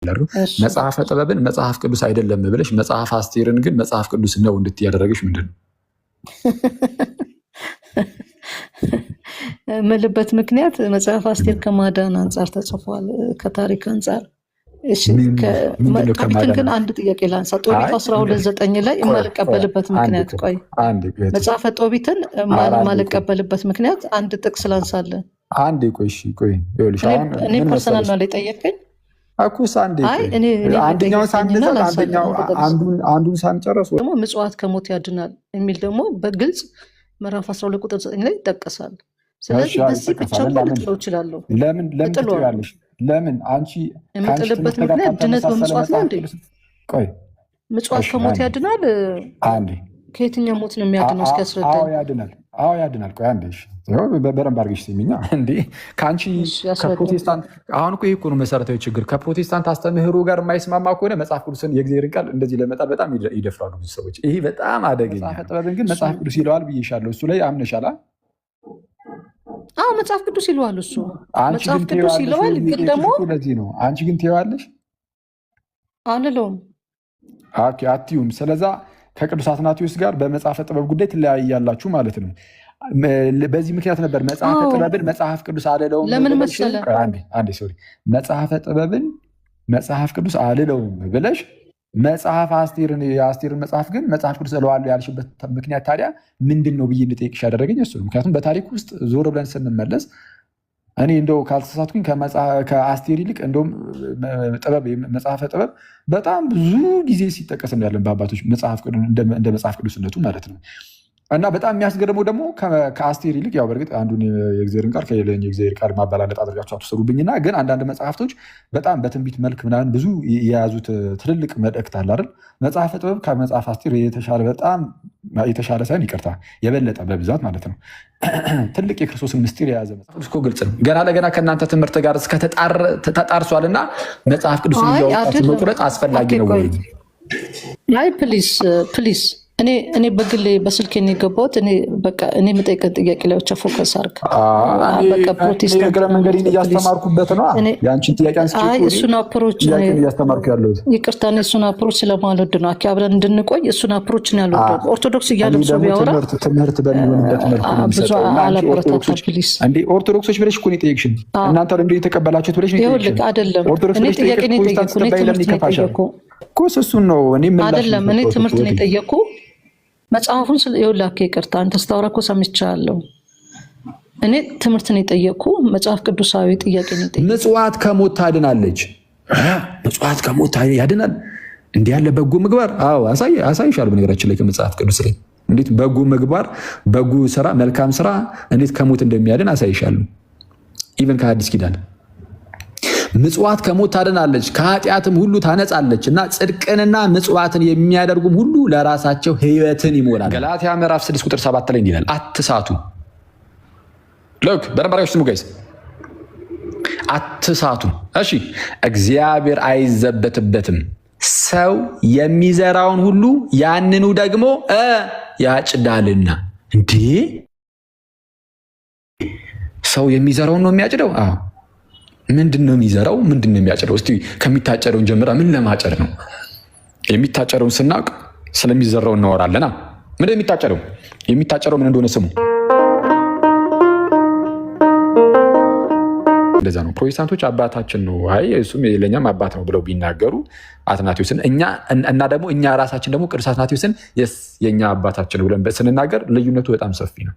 መጽሐፈ ጥበብን መጽሐፍ ቅዱስ አይደለም ብለሽ መጽሐፍ አስቴርን ግን መጽሐፍ ቅዱስ ነው እንድትይ ያደረገሽ ምንድን ነው? ምልበት ምክንያት መጽሐፍ አስቴር ከማዳን አንጻር ተጽፏል። ከታሪክ አንጻር ጦቢትን ግን አንድ ጥያቄ ላንሳ። ጦቢት 12:9 ላይ የማልቀበልበት ምክንያት ቆይ መጽሐፈ ጦቢትን ማልቀበልበት ምክንያት አንድ ጥቅስ ላንሳለን። አንዴ ቆይ እኔ ፐርሰናል ነው ላይ ጠየቀኝ አኩስ አንዱን ሳንጨርስ ደግሞ ምጽዋት ከሞት ያድናል የሚል ደግሞ በግልጽ ምዕራፍ 12:9 ላይ ይጠቀሳል። ስለዚህ በዚህ ብቻ ልጥለው እችላለሁ። ለምን ትጥያለሽ? ለምን አንቺ የምጥልበት ምክንያት ድነት በምጽዋት ነው እንዴ? ቆይ ምጽዋት ከሞት ያድናል። አንዴ ከየትኛው ሞት ነው የሚያድነው? እስኪ ያስረዳኝ። አዎ ያድናል። ቆይ አንዴ በደንብ አድርገሽ ስሚኛ። እንዴ ከአንቺ ከፕሮቴስታንት አሁን እኮ ይሄ እኮ ነው መሰረታዊ ችግር። ከፕሮቴስታንት አስተምህሮ ጋር የማይስማማ ከሆነ መጽሐፍ ቅዱስን የእግዚአብሔርን ቃል እንደዚህ ለመጣል በጣም ይደፍራሉ ብዙ ሰዎች። ይሄ በጣም አደገኛ። መጽሐፈ ጥበብን ግን መጽሐፍ ቅዱስ ይለዋል ብዬሻለሁ። እሱ ላይ አምነሻል? አዎ መጽሐፍ ቅዱስ ይለዋል። እሱ መጽሐፍ ቅዱስ ይለዋል። ግን ደግሞ ለዚህ ነው አንቺ ግን ትይዋለሽ? አንለውም። ኦኬ አትዩም። ስለዛ ከቅዱስ አትናቴዎስ ጋር በመጽሐፈ ጥበብ ጉዳይ ትለያያላችሁ ማለት ነው። በዚህ ምክንያት ነበር መጽሐፈ ጥበብን መጽሐፍ ቅዱስ አልለውም። ለምን መሰለህ? መጽሐፈ ጥበብን መጽሐፍ ቅዱስ አልለውም ብለሽ መጽሐፍ የአስቴርን መጽሐፍ ግን መጽሐፍ ቅዱስ እለዋለሁ ያልሽበት ምክንያት ታዲያ ምንድን ነው ብዬ እንድጠይቅሽ ያደረገኝ እሱ ነው። ምክንያቱም በታሪክ ውስጥ ዞር ብለን ስንመለስ እኔ እንደው ካልተሳሳትኩኝ ከአስቴር ይልቅ እንደውም መጽሐፈ ጥበብ በጣም ብዙ ጊዜ ሲጠቀስ ያለን በአባቶች እንደ መጽሐፍ ቅዱስነቱ ማለት ነው። እና በጣም የሚያስገርመው ደግሞ ከአስቴር ይልቅ ያው በእርግጥ አንዱን የእግዚአብሔርን ቃል ከሌላኛው የእግዚአብሔር ቃል ማበላለጥ አድርጋችሁ አትወሰዱብኝና፣ ግን አንዳንድ መጽሐፍቶች በጣም በትንቢት መልክ ምናምን ብዙ የያዙት ትልልቅ መልእክት አለ አይደል? መጽሐፈ ጥበብ ከመጽሐፍ አስቴር በጣም የተሻለ ሳይሆን ይቅርታ የበለጠ በብዛት ማለት ነው ትልቅ የክርስቶስን ምስጢር የያዘ መጽሐፍ ቅዱስ እኮ ግልጽ ነው። ገና ለገና ከእናንተ ትምህርት ጋር ተጣርሷልና መጽሐፍ ቅዱስን እያወጣችሁ መቁረጥ አስፈላጊ ነው ወይ? አይ ፕሊዝ እኔ በግሌ በስልክ የገባሁት እኔ የምጠይቀን ጥያቄ ላይ ብቻ ፎከስ አድርግ። ፕሮቴስታንት መንገድ እያስተማርኩበት ነው። የአንቺን ጥያቄ እሱን አፕሮች እያስተማርኩ ያለሁት ይቅርታ፣ እሱን አፕሮች ስለማልወድ ነው። አብረን እንድንቆይ እሱን አፕሮች ነው ያልወደው። ኦርቶዶክስ እያለም ሰው ቢያወራ ትምህርት በሚሆንበት ብዙ አላበረታታ ፕሊዝ። ኦርቶዶክሶች ብለሽ እኮ ነው የጠየቅሽን። እናንተ እንደ የተቀበላችሁት ብለሽ ነው የጠየቅሽን። አይደለም እኔ ጥያቄ ነው የጠየቅኩ እሱን ነው አይደለም እኔ ትምህርት ነው የጠየቅኩ። መጽሐፉን ይኸውልህ ይቅርታ፣ አንተ ስታወራ እኮ ሰምቻለሁ። እኔ ትምህርት ነው የጠየቅኩ፣ መጽሐፍ ቅዱሳዊ ጥያቄ ነው የጠየቅኩ። ምጽዋት ከሞት ታድናለች። ምጽዋት ከሞት ያድናል እንዲህ ያለ በጎ ምግባር? አዎ አሳይሻለሁ። በነገራችን ላይ ከመጽሐፍ ቅዱስ ላይ እንዴት በጎ ምግባር፣ በጎ ስራ፣ መልካም ስራ እንዴት ከሞት እንደሚያድን አሳይሻለሁ። ኢቨን ከአዲስ ኪዳን ምጽዋት ከሞት ታድናለች፣ ከኃጢአትም ሁሉ ታነጻለች እና ጽድቅንና ምጽዋትን የሚያደርጉም ሁሉ ለራሳቸው ሕይወትን ይሞላል። ገላትያ ምዕራፍ 6:7 ላይ እንዲህ ይላል፣ አትሳቱ። ሎክ በረባሪዎች ስሙ ጋይስ፣ አትሳቱ። እሺ እግዚአብሔር አይዘበትበትም። ሰው የሚዘራውን ሁሉ ያንኑ ደግሞ ያጭዳልና። እንዴ ሰው የሚዘራውን ነው የሚያጭደው? አዎ። ምንድን ነው የሚዘራው? ምንድን ነው የሚያጭደው? እስቲ ከሚታጨደውን ጀምራ ምን ለማጨድ ነው? የሚታጨደውን ስናውቅ ስለሚዘራው እናወራለና። ምንድን የሚታጨደው? የሚታጨደው ምን እንደሆነ ስሙ። እንደዛ ነው። ፕሮቴስታንቶች አባታችን ነው እሱም ለእኛም አባት ነው ብለው ቢናገሩ አትናቴዎስን እና ደግሞ እኛ ራሳችን ደግሞ ቅዱስ አትናቴዎስን የእኛ አባታችን ብለን ስንናገር ልዩነቱ በጣም ሰፊ ነው።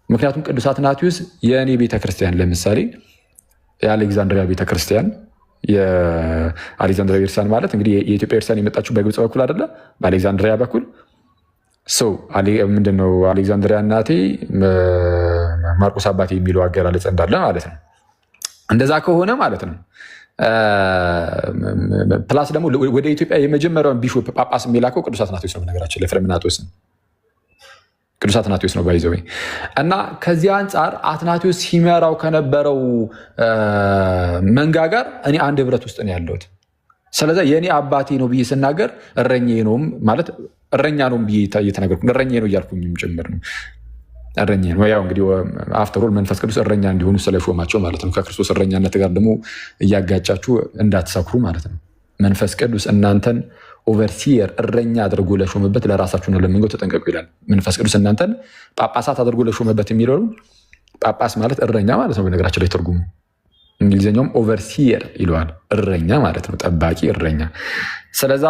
ምክንያቱም ቅዱስ አትናቴዎስ የእኔ ቤተክርስቲያን ለምሳሌ የአሌክዛንድሪያ ቤተክርስቲያን የአሌክዛንድሪያ ቤተክርስቲያን ማለት እንግዲህ የኢትዮጵያ ቤተክርስቲያን የመጣችው በግብፅ በኩል አይደለ? በአሌክዛንድሪያ በኩል ሰው ምንድነው አሌክዛንድሪያ እናቴ ማርቆስ አባቴ የሚለው አገላለጽ እንዳለ ማለት ነው። እንደዛ ከሆነ ማለት ነው ፕላስ ደግሞ ወደ ኢትዮጵያ የመጀመሪያውን ቢሾፕ ጳጳስ የሚላከው ቅዱስ አትናቴዎስ ነው። በነገራችን ላይ ፍሬምናጦስ ቅዱስ አትናቴዎስ ነው ባይዘው። እና ከዚህ አንጻር አትናቴዎስ ሲመራው ከነበረው መንጋ ጋር እኔ አንድ ህብረት ውስጥ ነው ያለሁት። ስለዚህ የእኔ አባቴ ነው ብዬ ስናገር እረኛ ነው ማለት እረኛ ነው ብዬ እየተናገርኩ እረኛ ነው እያልኩኝም ጭምር ነው። እረኛ ነው። ያው እንግዲህ አፍተሮል መንፈስ ቅዱስ እረኛ እንዲሆኑ ስለሾማቸው ማለት ነው። ከክርስቶስ እረኛነት ጋር ደግሞ እያጋጫችሁ እንዳትሰክሩ ማለት ነው። መንፈስ ቅዱስ እናንተን ኦቨርሲየር እረኛ አድርጎ ለሾመበት ለራሳችሁ ነው ለምንገው ተጠንቀቁ ይላል። መንፈስ ቅዱስ እናንተን ጳጳሳት አድርጎ ለሾመበት የሚለው ጳጳስ ማለት እረኛ ማለት ነው። በነገራችን ላይ ትርጉሙ እንግሊዝኛውም ኦቨርሲየር ይለዋል። እረኛ ማለት ነው፣ ጠባቂ እረኛ። ስለዛ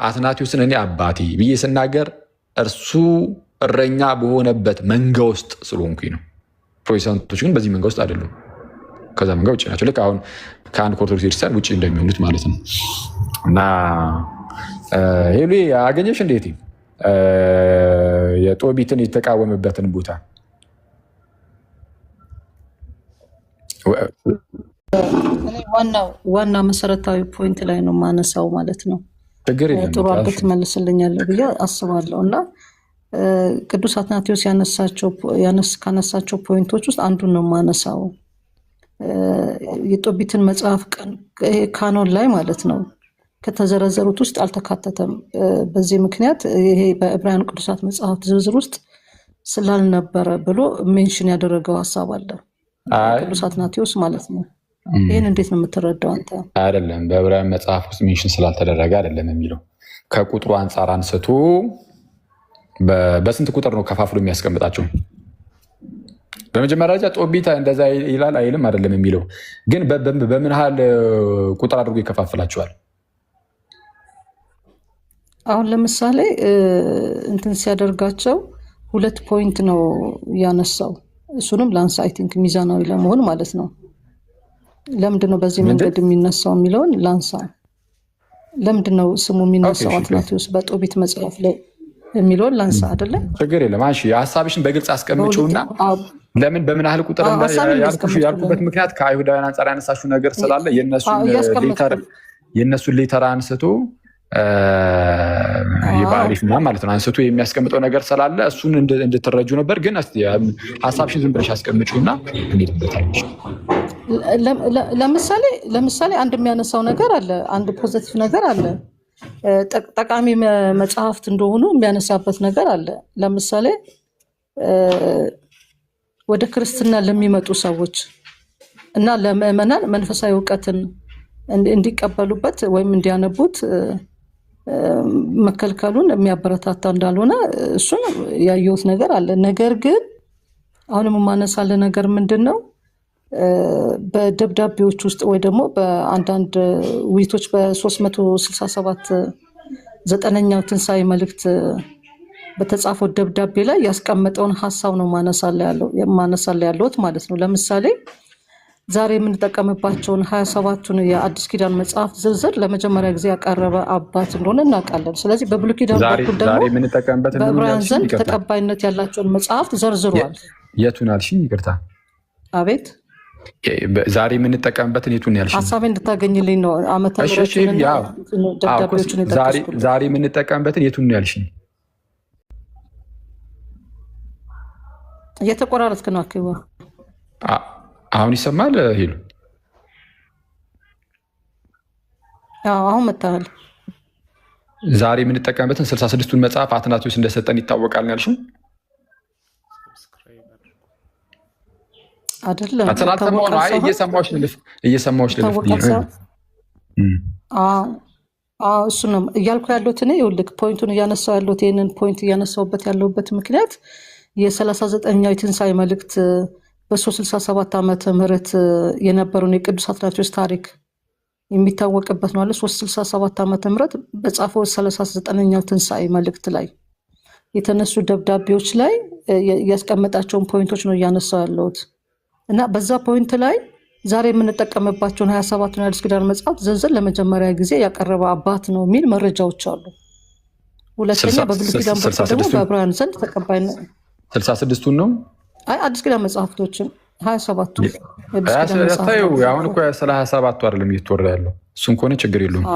አትናቴዎስን እኔ አባቴ ብዬ ስናገር እርሱ እረኛ በሆነበት መንጋ ውስጥ ስለሆንኩኝ ነው። ፕሮቴስታንቶች ግን በዚህ መንጋ ውስጥ አይደሉም፣ ከዛ መንጋ ውጭ ናቸው። ልክ አሁን ከአንድ ኦርቶዶክስ ቤተክርስቲያን ውጭ እንደሚሆኑት ማለት ነው። እና ሄሉ አገኘሽ እንዴት የጦቢትን የተቃወመበትን ቦታ ዋና መሰረታዊ ፖይንት ላይ ነው ማነሳው ማለት ነው። ችግር የለም ጥሩ አድርገህ ትመልስልኛለህ ብዬ አስባለሁ። እና ቅዱስ አትናቴዎስ ካነሳቸው ፖይንቶች ውስጥ አንዱን ነው ማነሳው። የጦቢትን መጽሐፍ ካኖን ላይ ማለት ነው ከተዘረዘሩት ውስጥ አልተካተተም። በዚህ ምክንያት ይሄ በዕብራውያን ቅዱሳት መጽሐፍት ዝርዝር ውስጥ ስላልነበረ ብሎ ሜንሽን ያደረገው ሀሳብ አለ ቅዱስ አትናቴዎስ ማለት ነው። ይህን እንዴት ነው የምትረዳው አንተ? አይደለም በዕብራውያን መጽሐፍ ውስጥ ሜንሽን ስላልተደረገ አይደለም የሚለው ከቁጥሩ አንጻር አንስቶ በስንት ቁጥር ነው ከፋፍሎ የሚያስቀምጣቸው? በመጀመሪያ ደረጃ ጦቢት እንደዛ ይላል አይልም አይደለም የሚለው ግን በምን ያህል ቁጥር አድርጎ ይከፋፍላቸዋል? አሁን ለምሳሌ እንትን ሲያደርጋቸው 2 ፖይንት ነው ያነሳው። እሱንም ላንሳ አይ ቲንክ ሚዛናዊ ለመሆን ማለት ነው። ለምንድን ነው በዚህ መንገድ የሚነሳው የሚለውን ላንሳ። ለምንድን ነው ስሙ የሚነሳው አትናቴዎስ በጦቢት መጽሐፍ ላይ የሚለውን ላንሳ አይደለ? ችግር የለም። አንቺ ሀሳብሽን በግልጽ አስቀምጪውና ለምን በምን ያህል ቁጥር ያልኩበት ምክንያት ከአይሁዳውያን አንጻር ያነሳሽው ነገር ስላለ የእነሱን ሌተር አንስቶ የባሪፍና ማለት ነው አንስቶ የሚያስቀምጠው ነገር ስላለ እሱን እንድትረጁ ነበር። ግን ሀሳብሽን ዝም ብለሽ አስቀምጪውና እንሄድበታለሽ። ለምሳሌ አንድ የሚያነሳው ነገር አለ፣ አንድ ፖዘቲቭ ነገር አለ፣ ጠቃሚ መጽሐፍት እንደሆኑ የሚያነሳበት ነገር አለ። ለምሳሌ ወደ ክርስትና ለሚመጡ ሰዎች እና ለምዕመናን መንፈሳዊ እውቀትን እንዲቀበሉበት ወይም እንዲያነቡት መከልከሉን የሚያበረታታ እንዳልሆነ እሱን ያየሁት ነገር አለ። ነገር ግን አሁንም የማነሳለ ነገር ምንድን ነው በደብዳቤዎች ውስጥ ወይ ደግሞ በአንዳንድ ውይይቶች በ367 9ኛው ትንሣኤ መልእክት በተጻፈው ደብዳቤ ላይ ያስቀመጠውን ሀሳብ ነው ማነሳለ ያለሁት ማለት ነው። ለምሳሌ ዛሬ የምንጠቀምባቸውን 27ቱን የአዲስ ኪዳን መጽሐፍት ዝርዝር ለመጀመሪያ ጊዜ ያቀረበ አባት እንደሆነ እናውቃለን። ስለዚህ በብሉይ ኪዳን በኩል ደግሞ በዕብራውያን ዘንድ ተቀባይነት ያላቸውን መጽሐፍት ዘርዝሯል። የቱን አልሽኝ? ይቅርታ። አቤት። ዛሬ የምንጠቀምበትን የቱን ያልሽኝ? ሀሳቤ እንድታገኝልኝ ነው። ዓመተ ምሕረቱንና ደብዳቤዎችን ዛሬ የምንጠቀምበትን የቱን ያልሽኝ? እየተቆራረጥክ ነው አክባ። አሁን ይሰማል ሄሉ? አሁን መታል። ዛሬ የምንጠቀምበትን 66ቱን መጽሐፍ አትናቴዎስ እንደሰጠን ይታወቃል ያልሽው አይደለም? እየሰማሁሽ ልልፍ እሱ ነው እያልኩ ያለሁት እኔ። ይኸውልህ ፖይንቱን እያነሳው ያለሁት ይህንን ፖይንት እያነሳውበት ያለሁበት ምክንያት የ39ኛው የትንሣኤ መልእክት በ367 ዓመተ ምህረት የነበረውን የቅዱስ አትናቴዎስ ታሪክ የሚታወቅበት ነው አለ። 367 ዓመተ ምህረት በጻፈው 39ኛው ትንሣኤ መልእክት ላይ የተነሱ ደብዳቤዎች ላይ ያስቀመጣቸውን ፖይንቶች ነው እያነሳው ያለሁት እና በዛ ፖይንት ላይ ዛሬ የምንጠቀምባቸውን 27ቱን የአዲስ ኪዳን መጽሐፍት ዝርዝር ለመጀመሪያ ጊዜ ያቀረበ አባት ነው የሚል መረጃዎች አሉ። ሁለተኛ በብሉይ ኪዳን በኩል ደግሞ በዕብራውያን ዘንድ ተቀባይነት 66ቱን ነው አዲስ ኪዳን መጽሐፍቶችን 27ቱ አሁን እኮ ስለ 27ቱ አይደለም እየተወራ ያለው። እሱን ከሆነ ችግር የለውም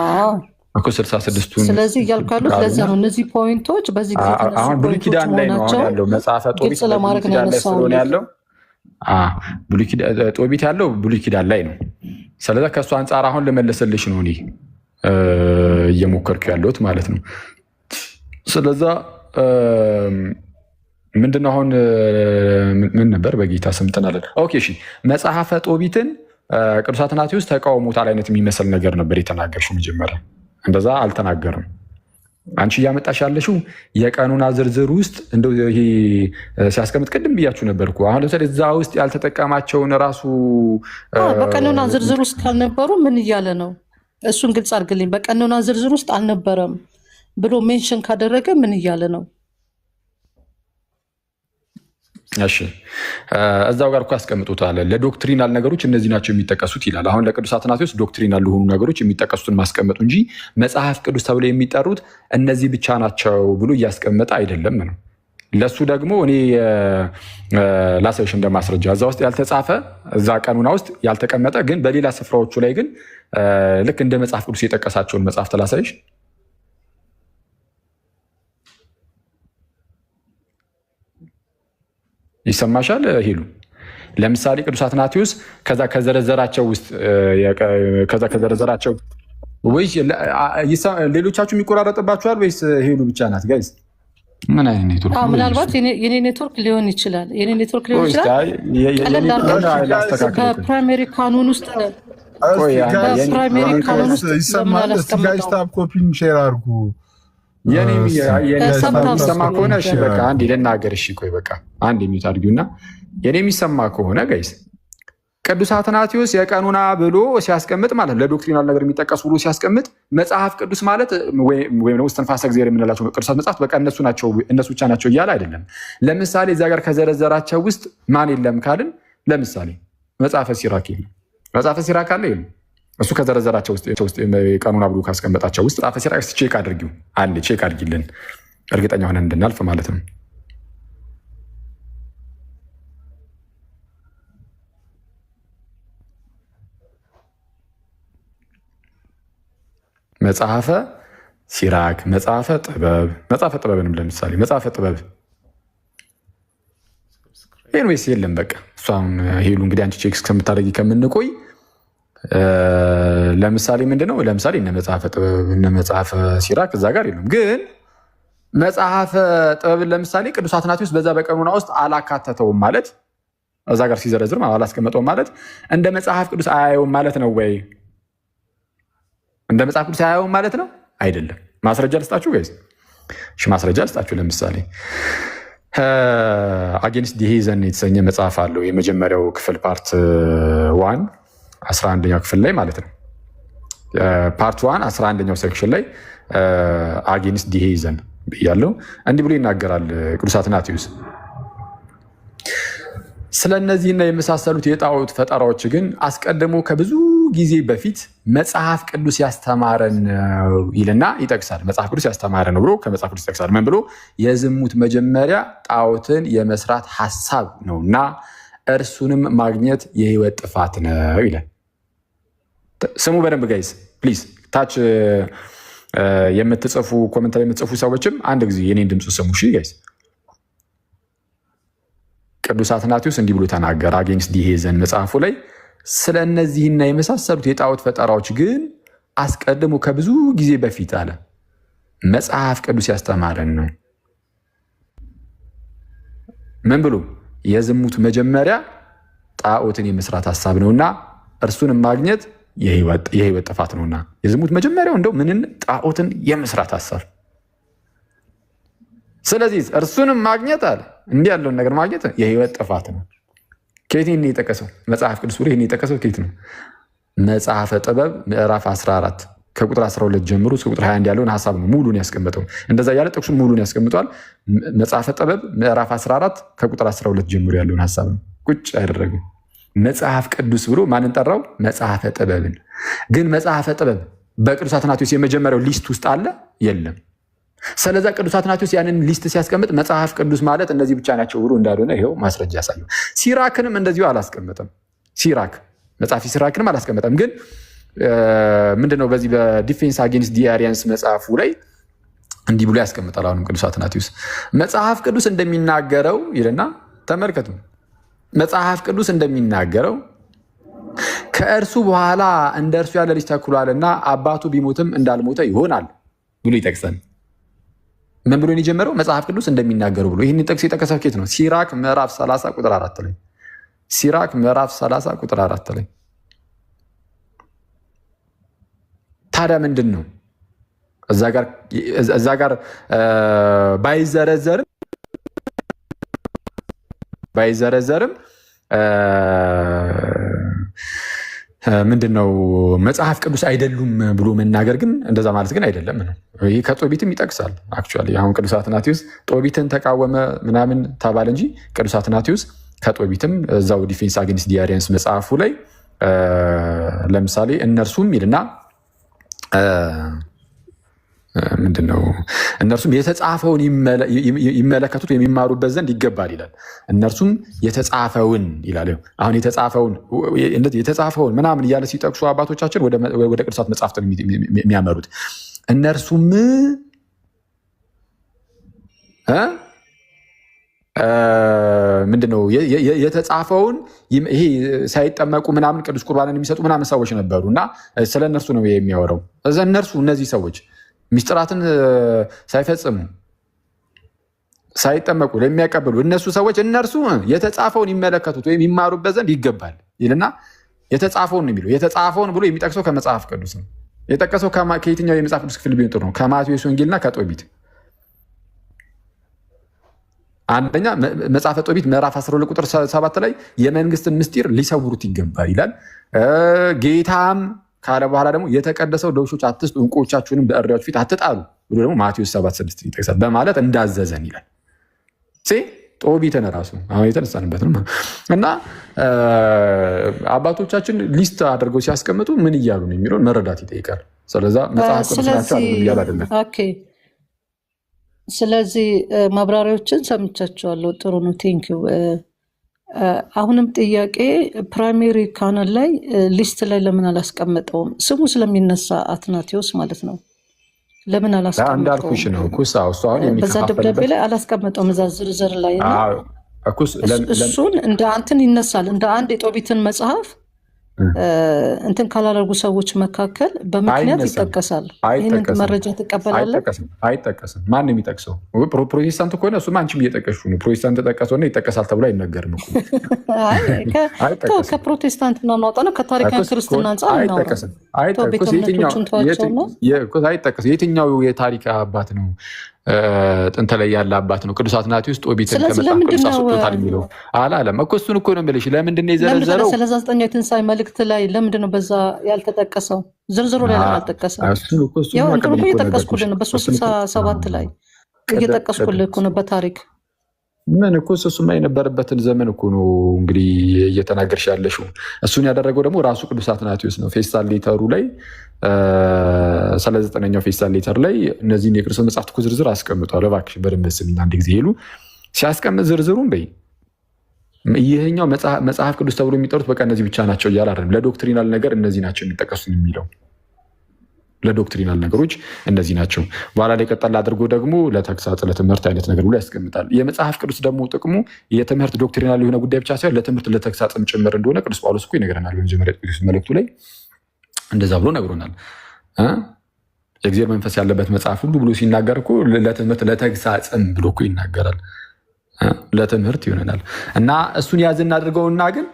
እኮ 66ቱን። ስለዚህ እያልኩ ያሉት ለዛ ነው። እነዚህ ፖይንቶች በዚህ ጊዜ አሁን ብሉይ ኪዳን ላይ ነው ያለው። መጽሐፈ ጦቢት ለማድረግ ነው ያለው። ጦቢት ያለው ብሉይ ኪዳን ላይ ነው። ስለዛ ከእሱ አንጻር አሁን ልመለስልሽ ነው እኔ እየሞከርኩ ያለሁት ማለት ነው። ስለዛ ምንድነው አሁን ምን ነበር በጌታ ስም ጥናለን። ኦኬ እሺ፣ መጽሐፈ ጦቢትን ቅዱስ አትናቴዎስ ተቃውሞታል አይነት የሚመስል ነገር ነበር የተናገርሽው። መጀመሪያ እንደዛ አልተናገርም። አንቺ እያመጣሽ ያለሽው የቀኑና ዝርዝር ውስጥ እንደው ይሄ ሲያስቀምጥ ቅድም ብያችሁ ነበርኩ። አሁን ለምሳሌ እዛ ውስጥ ያልተጠቀማቸውን ራሱ በቀኑና ዝርዝር ውስጥ ካልነበሩ ምን እያለ ነው? እሱን ግልጽ አድርግልኝ። በቀኑና ዝርዝር ውስጥ አልነበረም ብሎ ሜንሽን ካደረገ ምን እያለ ነው? እሺ እዛው ጋር እኮ ያስቀምጡታል። ለዶክትሪናል ነገሮች እነዚህ ናቸው የሚጠቀሱት ይላል። አሁን ለቅዱስ አትናቴዎስ ዶክትሪናል ለሆኑ ነገሮች የሚጠቀሱትን ማስቀመጡ እንጂ መጽሐፍ ቅዱስ ተብለው የሚጠሩት እነዚህ ብቻ ናቸው ብሎ እያስቀመጠ አይደለም ነው። ለሱ ደግሞ እኔ ላሳይሽ እንደማስረጃ እዛ ውስጥ ያልተጻፈ እዛ ቀኑና ውስጥ ያልተቀመጠ ግን በሌላ ስፍራዎቹ ላይ ግን ልክ እንደ መጽሐፍ ቅዱስ የጠቀሳቸውን መጽሐፍ ላሳይሽ። ይሰማሻል ሄሉ? ለምሳሌ ቅዱስ አትናቴዎስ ከዛ ከዘረዘራቸው ውስጥ ወይ ሌሎቻችሁ የሚቆራረጥባችኋል ወይስ ሄሉ ብቻ ናት? ጋይስ ምን አይነት ኔትወርክ? ምናልባት የኔ ኔትወርክ ሊሆን ይችላል። በፕራይመሪ ካኑን ውስጥ ኮፒን ሼር አድርጉ። የሚሰማ ከሆነ እሺ በቃ አንዴ ልናገር። እሺ ቆይ በቃ አንዴ ሚዩት አድርጊውና የኔ የሚሰማ ከሆነ ጋይስ ቅዱስ አትናቴዎስ የቀኑና ብሎ ሲያስቀምጥ ማለት ለዶክትሪናል ነገር የሚጠቀሱ ብሎ ሲያስቀምጥ መጽሐፍ ቅዱስ ማለት ወይም ነው እስትንፋሰ እግዚአብሔር የምንላቸው ቅዱሳት መጽሐፍት በቃ እነሱ ብቻ ናቸው እያለ አይደለም። ለምሳሌ እዛ ጋር ከዘረዘራቸው ውስጥ ማን የለም ካልን ለምሳሌ መጽሐፈ ሲራክ የለም። መጽሐፈ ሲራክ አለ የለም? እሱ ከዘረዘራቸው ውስጥ ቀኑና ብሎ ካስቀመጣቸው ውስጥ መጽሐፈ ሲራክ ቼክ አድርጊው። አንዴ ቼክ አድርጊልን እርግጠኛ ሆነን እንድናልፍ ማለት ነው። መጽሐፈ ሲራክ፣ መጽሐፈ ጥበብንም ለምሳሌ መጽሐፈ ጥበብ ይህን ወይስ የለም? በቃ እሷም ሄሉ እንግዲህ አንቺ ቼክ እስከምታደርጊ ከምንቆይ ለምሳሌ ምንድነው ለምሳሌ እነ መጽሐፈ ጥበብ እነ መጽሐፈ ሲራክ እዛ ጋር የለም። ግን መጽሐፈ ጥበብን ለምሳሌ ቅዱስ አትናቴዎስ በዛ በቀኑና ውስጥ አላካተተውም ማለት እዛ ጋር ሲዘረዝር አላስቀመጠውም ማለት እንደ መጽሐፍ ቅዱስ አያየውም ማለት ነው ወይ? እንደ መጽሐፍ ቅዱስ አያየውም ማለት ነው አይደለም። ማስረጃ ልስጣችሁ ጋይስ። እሺ ማስረጃ ልስጣችሁ። ለምሳሌ አጌንስት ዲ ሄዘን የተሰኘ መጽሐፍ አለው። የመጀመሪያው ክፍል ፓርት 1 11ኛው ክፍል ላይ ማለት ነው። ፓርት 1 11ኛው ሴክሽን ላይ አጌንስት ዲ ሄዘን ብያለው። እንዲህ ብሎ ይናገራል ቅዱስ አትናቴዎስ። ስለ እነዚህና የመሳሰሉት የጣዖት ፈጠራዎች ግን አስቀድሞ ከብዙ ጊዜ በፊት መጽሐፍ ቅዱስ ያስተማረን ይልና ይጠቅሳል። መጽሐፍ ቅዱስ ያስተማረን ነው ብሎ ከመጽሐፍ ቅዱስ ይጠቅሳል። ምን ብሎ? የዝሙት መጀመሪያ ጣዖትን የመስራት ሐሳብ ነውና እርሱንም ማግኘት የህይወት ጥፋት ነው ይላል። ስሙ በደንብ ጋይስ ፕሊዝ። ታች የምትጽፉ ኮሜንት ላይ የምትጽፉ ሰዎችም አንድ ጊዜ የኔን ድምፅ ስሙ እሺ ጋይስ። ቅዱስ አትናቴዎስ እንዲህ ብሎ ተናገረ አጌንስት ዲ ሄዘን መጽሐፉ ላይ ስለ እነዚህና የመሳሰሉት የጣዖት ፈጠራዎች ግን አስቀድሞ ከብዙ ጊዜ በፊት አለ መጽሐፍ ቅዱስ ያስተማረን ነው። ምን ብሎ? የዝሙት መጀመሪያ ጣዖትን የመስራት ሀሳብ ነውና እርሱንም ማግኘት የህይወት ጥፋት ነውና። የዝሙት መጀመሪያው እንደው ምንን? ጣዖትን የመስራት ሀሳብ። ስለዚህ እርሱንም ማግኘት አለ እንዲህ ያለውን ነገር ማግኘት የህይወት ጥፋት ነው። ከየት ነው የጠቀሰው? መጽሐፍ ቅዱስ ብሎ ይሄን የጠቀሰው ከየት ነው? መጽሐፈ ጥበብ ምዕራፍ 14 ከቁጥር 12 ጀምሮ እስከ ቁጥር 21 ያለውን ሀሳብ ነው ሙሉን ያስቀምጠው። እንደዛ ያለ ጥቅሱን ሙሉን ያስቀምጧል። መጽሐፈ ጥበብ ምዕራፍ 14 ከቁጥር 12 ጀምሮ ያለውን ሀሳብ ነው ቁጭ ያደረገው። መጽሐፍ ቅዱስ ብሎ ማንን ጠራው? መጽሐፈ ጥበብን። ግን መጽሐፈ ጥበብ በቅዱስ አትናቴዎስ የመጀመሪያው ሊስት ውስጥ አለ? የለም። ስለዛ ቅዱስ አትናቴዎስ ያንን ሊስት ሲያስቀምጥ መጽሐፍ ቅዱስ ማለት እነዚህ ብቻ ናቸው ብሎ እንዳልሆነ ይኸው ማስረጃ ያሳየው። ሲራክንም እንደዚሁ አላስቀመጠም። መጽሐፍ ሲራክንም አላስቀመጠም። ግን ምንድነው በዚህ በዲፌንስ አጌንስት ዲ አሪያንስ መጽሐፉ ላይ እንዲህ ብሎ ያስቀምጣል። አሁንም ቅዱስ አትናቴዎስ መጽሐፍ ቅዱስ እንደሚናገረው ይልና ተመልከቱ። መጽሐፍ ቅዱስ እንደሚናገረው ከእርሱ በኋላ እንደ እርሱ ያለ ልጅ ተኩሏልና አባቱ ቢሞትም እንዳልሞተ ይሆናል ብሎ ይጠቅሰን። ምን ብሎ የጀመረው? መጽሐፍ ቅዱስ እንደሚናገሩ ብሎ። ይህን ጥቅስ የጠቀሰው ኬት ነው? ሲራክ ምዕራፍ 30 ቁጥር 4 ላይ ሲራክ ምዕራፍ 30 ቁጥር 4 ላይ። ታዲያ ምንድን ነው እዛ ጋር ባይዘረዘርም ምንድን ነው መጽሐፍ ቅዱስ አይደሉም ብሎ መናገር ግን እንደዛ ማለት ግን አይደለም ነው። ይህ ከጦቢትም ይጠቅሳል። አክቹዋሊ አሁን ቅዱስ አትናቴዎስ ጦቢትን ተቃወመ ምናምን ተባለ እንጂ ቅዱስ አትናቴዎስ ከጦቢትም እዛው ዲፌንስ አጌንስት ዲ አሪያንስ መጽሐፉ ላይ ለምሳሌ እነርሱም ይልና ምንድነው እነርሱም የተጻፈውን ይመለከቱት የሚማሩበት ዘንድ ይገባል ይላል። እነርሱም የተጻፈውን ይላል። አሁን የተጻፈውን ምናምን እያለ ሲጠቅሱ አባቶቻችን ወደ ቅዱሳት መጽሐፍት የሚያመሩት እነርሱም ምንድነው የተጻፈውን ይሄ ሳይጠመቁ ምናምን ቅዱስ ቁርባንን የሚሰጡ ምናምን ሰዎች ነበሩ እና ስለ እነርሱ ነው የሚያወራው። እነዚህ ሰዎች ሚስጥራትን ሳይፈጽሙ ሳይጠመቁ ለሚያቀብሉ እነሱ ሰዎች እነርሱ የተጻፈውን ይመለከቱት ወይም ይማሩበት ዘንድ ይገባል ይልና የተጻፈውን ነው የሚለው። የተጻፈውን ብሎ የሚጠቅሰው ከመጽሐፍ ቅዱስ ነው የጠቀሰው። ከየትኛው የመጽሐፍ ቅዱስ ክፍል ቢሆን ጥሩ ነው? ከማቴዎስ ወንጌልና ከጦቢት። አንደኛ መጽሐፈ ጦቢት ምዕራፍ 12 ቁጥር 7 ላይ የመንግስትን ምስጢር ሊሰውሩት ይገባል ይላል። ጌታም ካለ በኋላ ደግሞ የተቀደሰው ለውሾች አትስጡ፣ ዕንቁዎቻችሁንም በእሪያዎች ፊት አትጣሉ ብሎ ደግሞ ማቴዎስ 7:6 ይጠቅሳል በማለት እንዳዘዘን ይላል። ጦቢትን ራሱ አሁን የተነሳንበት ነው እና አባቶቻችን ሊስት አድርገው ሲያስቀምጡ ምን እያሉ ነው የሚለውን መረዳት ይጠይቃል። ስለዛ መጽሐፍ ቅዱስ ናቸው እያሉ አይደለም። ስለዚህ ማብራሪያዎችን ሰምቻቸዋለሁ። ጥሩ ነው። ቴንኪው። አሁንም ጥያቄ ፕራይሜሪ ካናል ላይ ሊስት ላይ ለምን አላስቀመጠውም? ስሙ ስለሚነሳ አትናቴዎስ ማለት ነው። ለምን አላስቀመጠውም? እንዳልኩሽ ነው በዛ ደብዳቤ ላይ አላስቀመጠውም። እዛ ዝርዝር ላይ እሱን እንደ አንትን ይነሳል እንደ አንድ የጦቢትን መጽሐፍ እንትን ካላደረጉ ሰዎች መካከል በምክንያት ይጠቀሳል። ይህንን መረጃ ትቀበላለህ? አይጠቀስም። ማን የሚጠቅሰው? ፕሮቴስታንት ከሆነ እሱማ አንቺም እየጠቀሹ ነው። ፕሮቴስታንት ተጠቀሰውና ይጠቀሳል ተብሎ አይነገርም። ከፕሮቴስታንት እናውጣ ነው ከታሪካዊ ክርስትና አንጻር አይጠቀስም። የትኛው የታሪክ አባት ነው? ጥንት ላይ ያለ አባት ነው። ቅዱስ አትናቴዎስ ጦቢትን ከመጽሐፍ ቅዱስ አስወጥቶታል የሚለው አላለም እኮ። እሱን እኮ ነው የምልሽ። ለምንድን ነው የዘረዘረው? 39 የትንሣኤ መልእክት ላይ ለምንድን ነው በዛ ያልተጠቀሰው? ዝርዝሩ ላይ አልተጠቀሰም። ያው እንትኑ እኮ እየጠቀስኩልህ ነው። በ367 ላይ እየጠቀስኩልህ እኮ ነው በታሪክ ምን እኮ እሱማ የነበረበትን ዘመን እኮ ነው እንግዲህ እየተናገርሽ ያለሽው። እሱን ያደረገው ደግሞ ራሱ ቅዱስ አትናቴዎስ ነው። ፌስታል ሌተሩ ላይ 39ኛው ፌስታል ሌተር ላይ እነዚህን የቅዱሳት መጽሐፍት እኮ ዝርዝር አስቀምጧል። እባክሽ በደንብ ስሚኝ አንድ ጊዜ ሄሉ ሲያስቀምጥ ዝርዝሩን በይ። ይሄኛው መጽሐፍ ቅዱስ ተብሎ የሚጠሩት በቃ እነዚህ ብቻ ናቸው እያለ አይደለም። ለዶክትሪናል ነገር እነዚህ ናቸው የሚጠቀሱ የሚለው ለዶክትሪናል ነገሮች እነዚህ ናቸው። በኋላ ላይ ቀጠል አድርጎ ደግሞ ለተግሳጽ ለትምህርት አይነት ነገር ብሎ ያስቀምጣል። የመጽሐፍ ቅዱስ ደግሞ ጥቅሙ የትምህርት ዶክትሪናል የሆነ ጉዳይ ብቻ ሳይሆን ለትምህርት ለተግሳጽም ጭምር እንደሆነ ቅዱስ ጳውሎስ እኮ ይነግረናል። በመጀመሪያ ቅዱስ መልእክቱ ላይ እንደዛ ብሎ ነግሮናል። የእግዚአብሔር መንፈስ ያለበት መጽሐፍ ሁሉ ብሎ ሲናገር እኮ ለትምህርት ለተግሳጽም ብሎ እኮ ይናገራል። ለትምህርት ይሆነናል እና እሱን ያዝ እናድርገውና ግን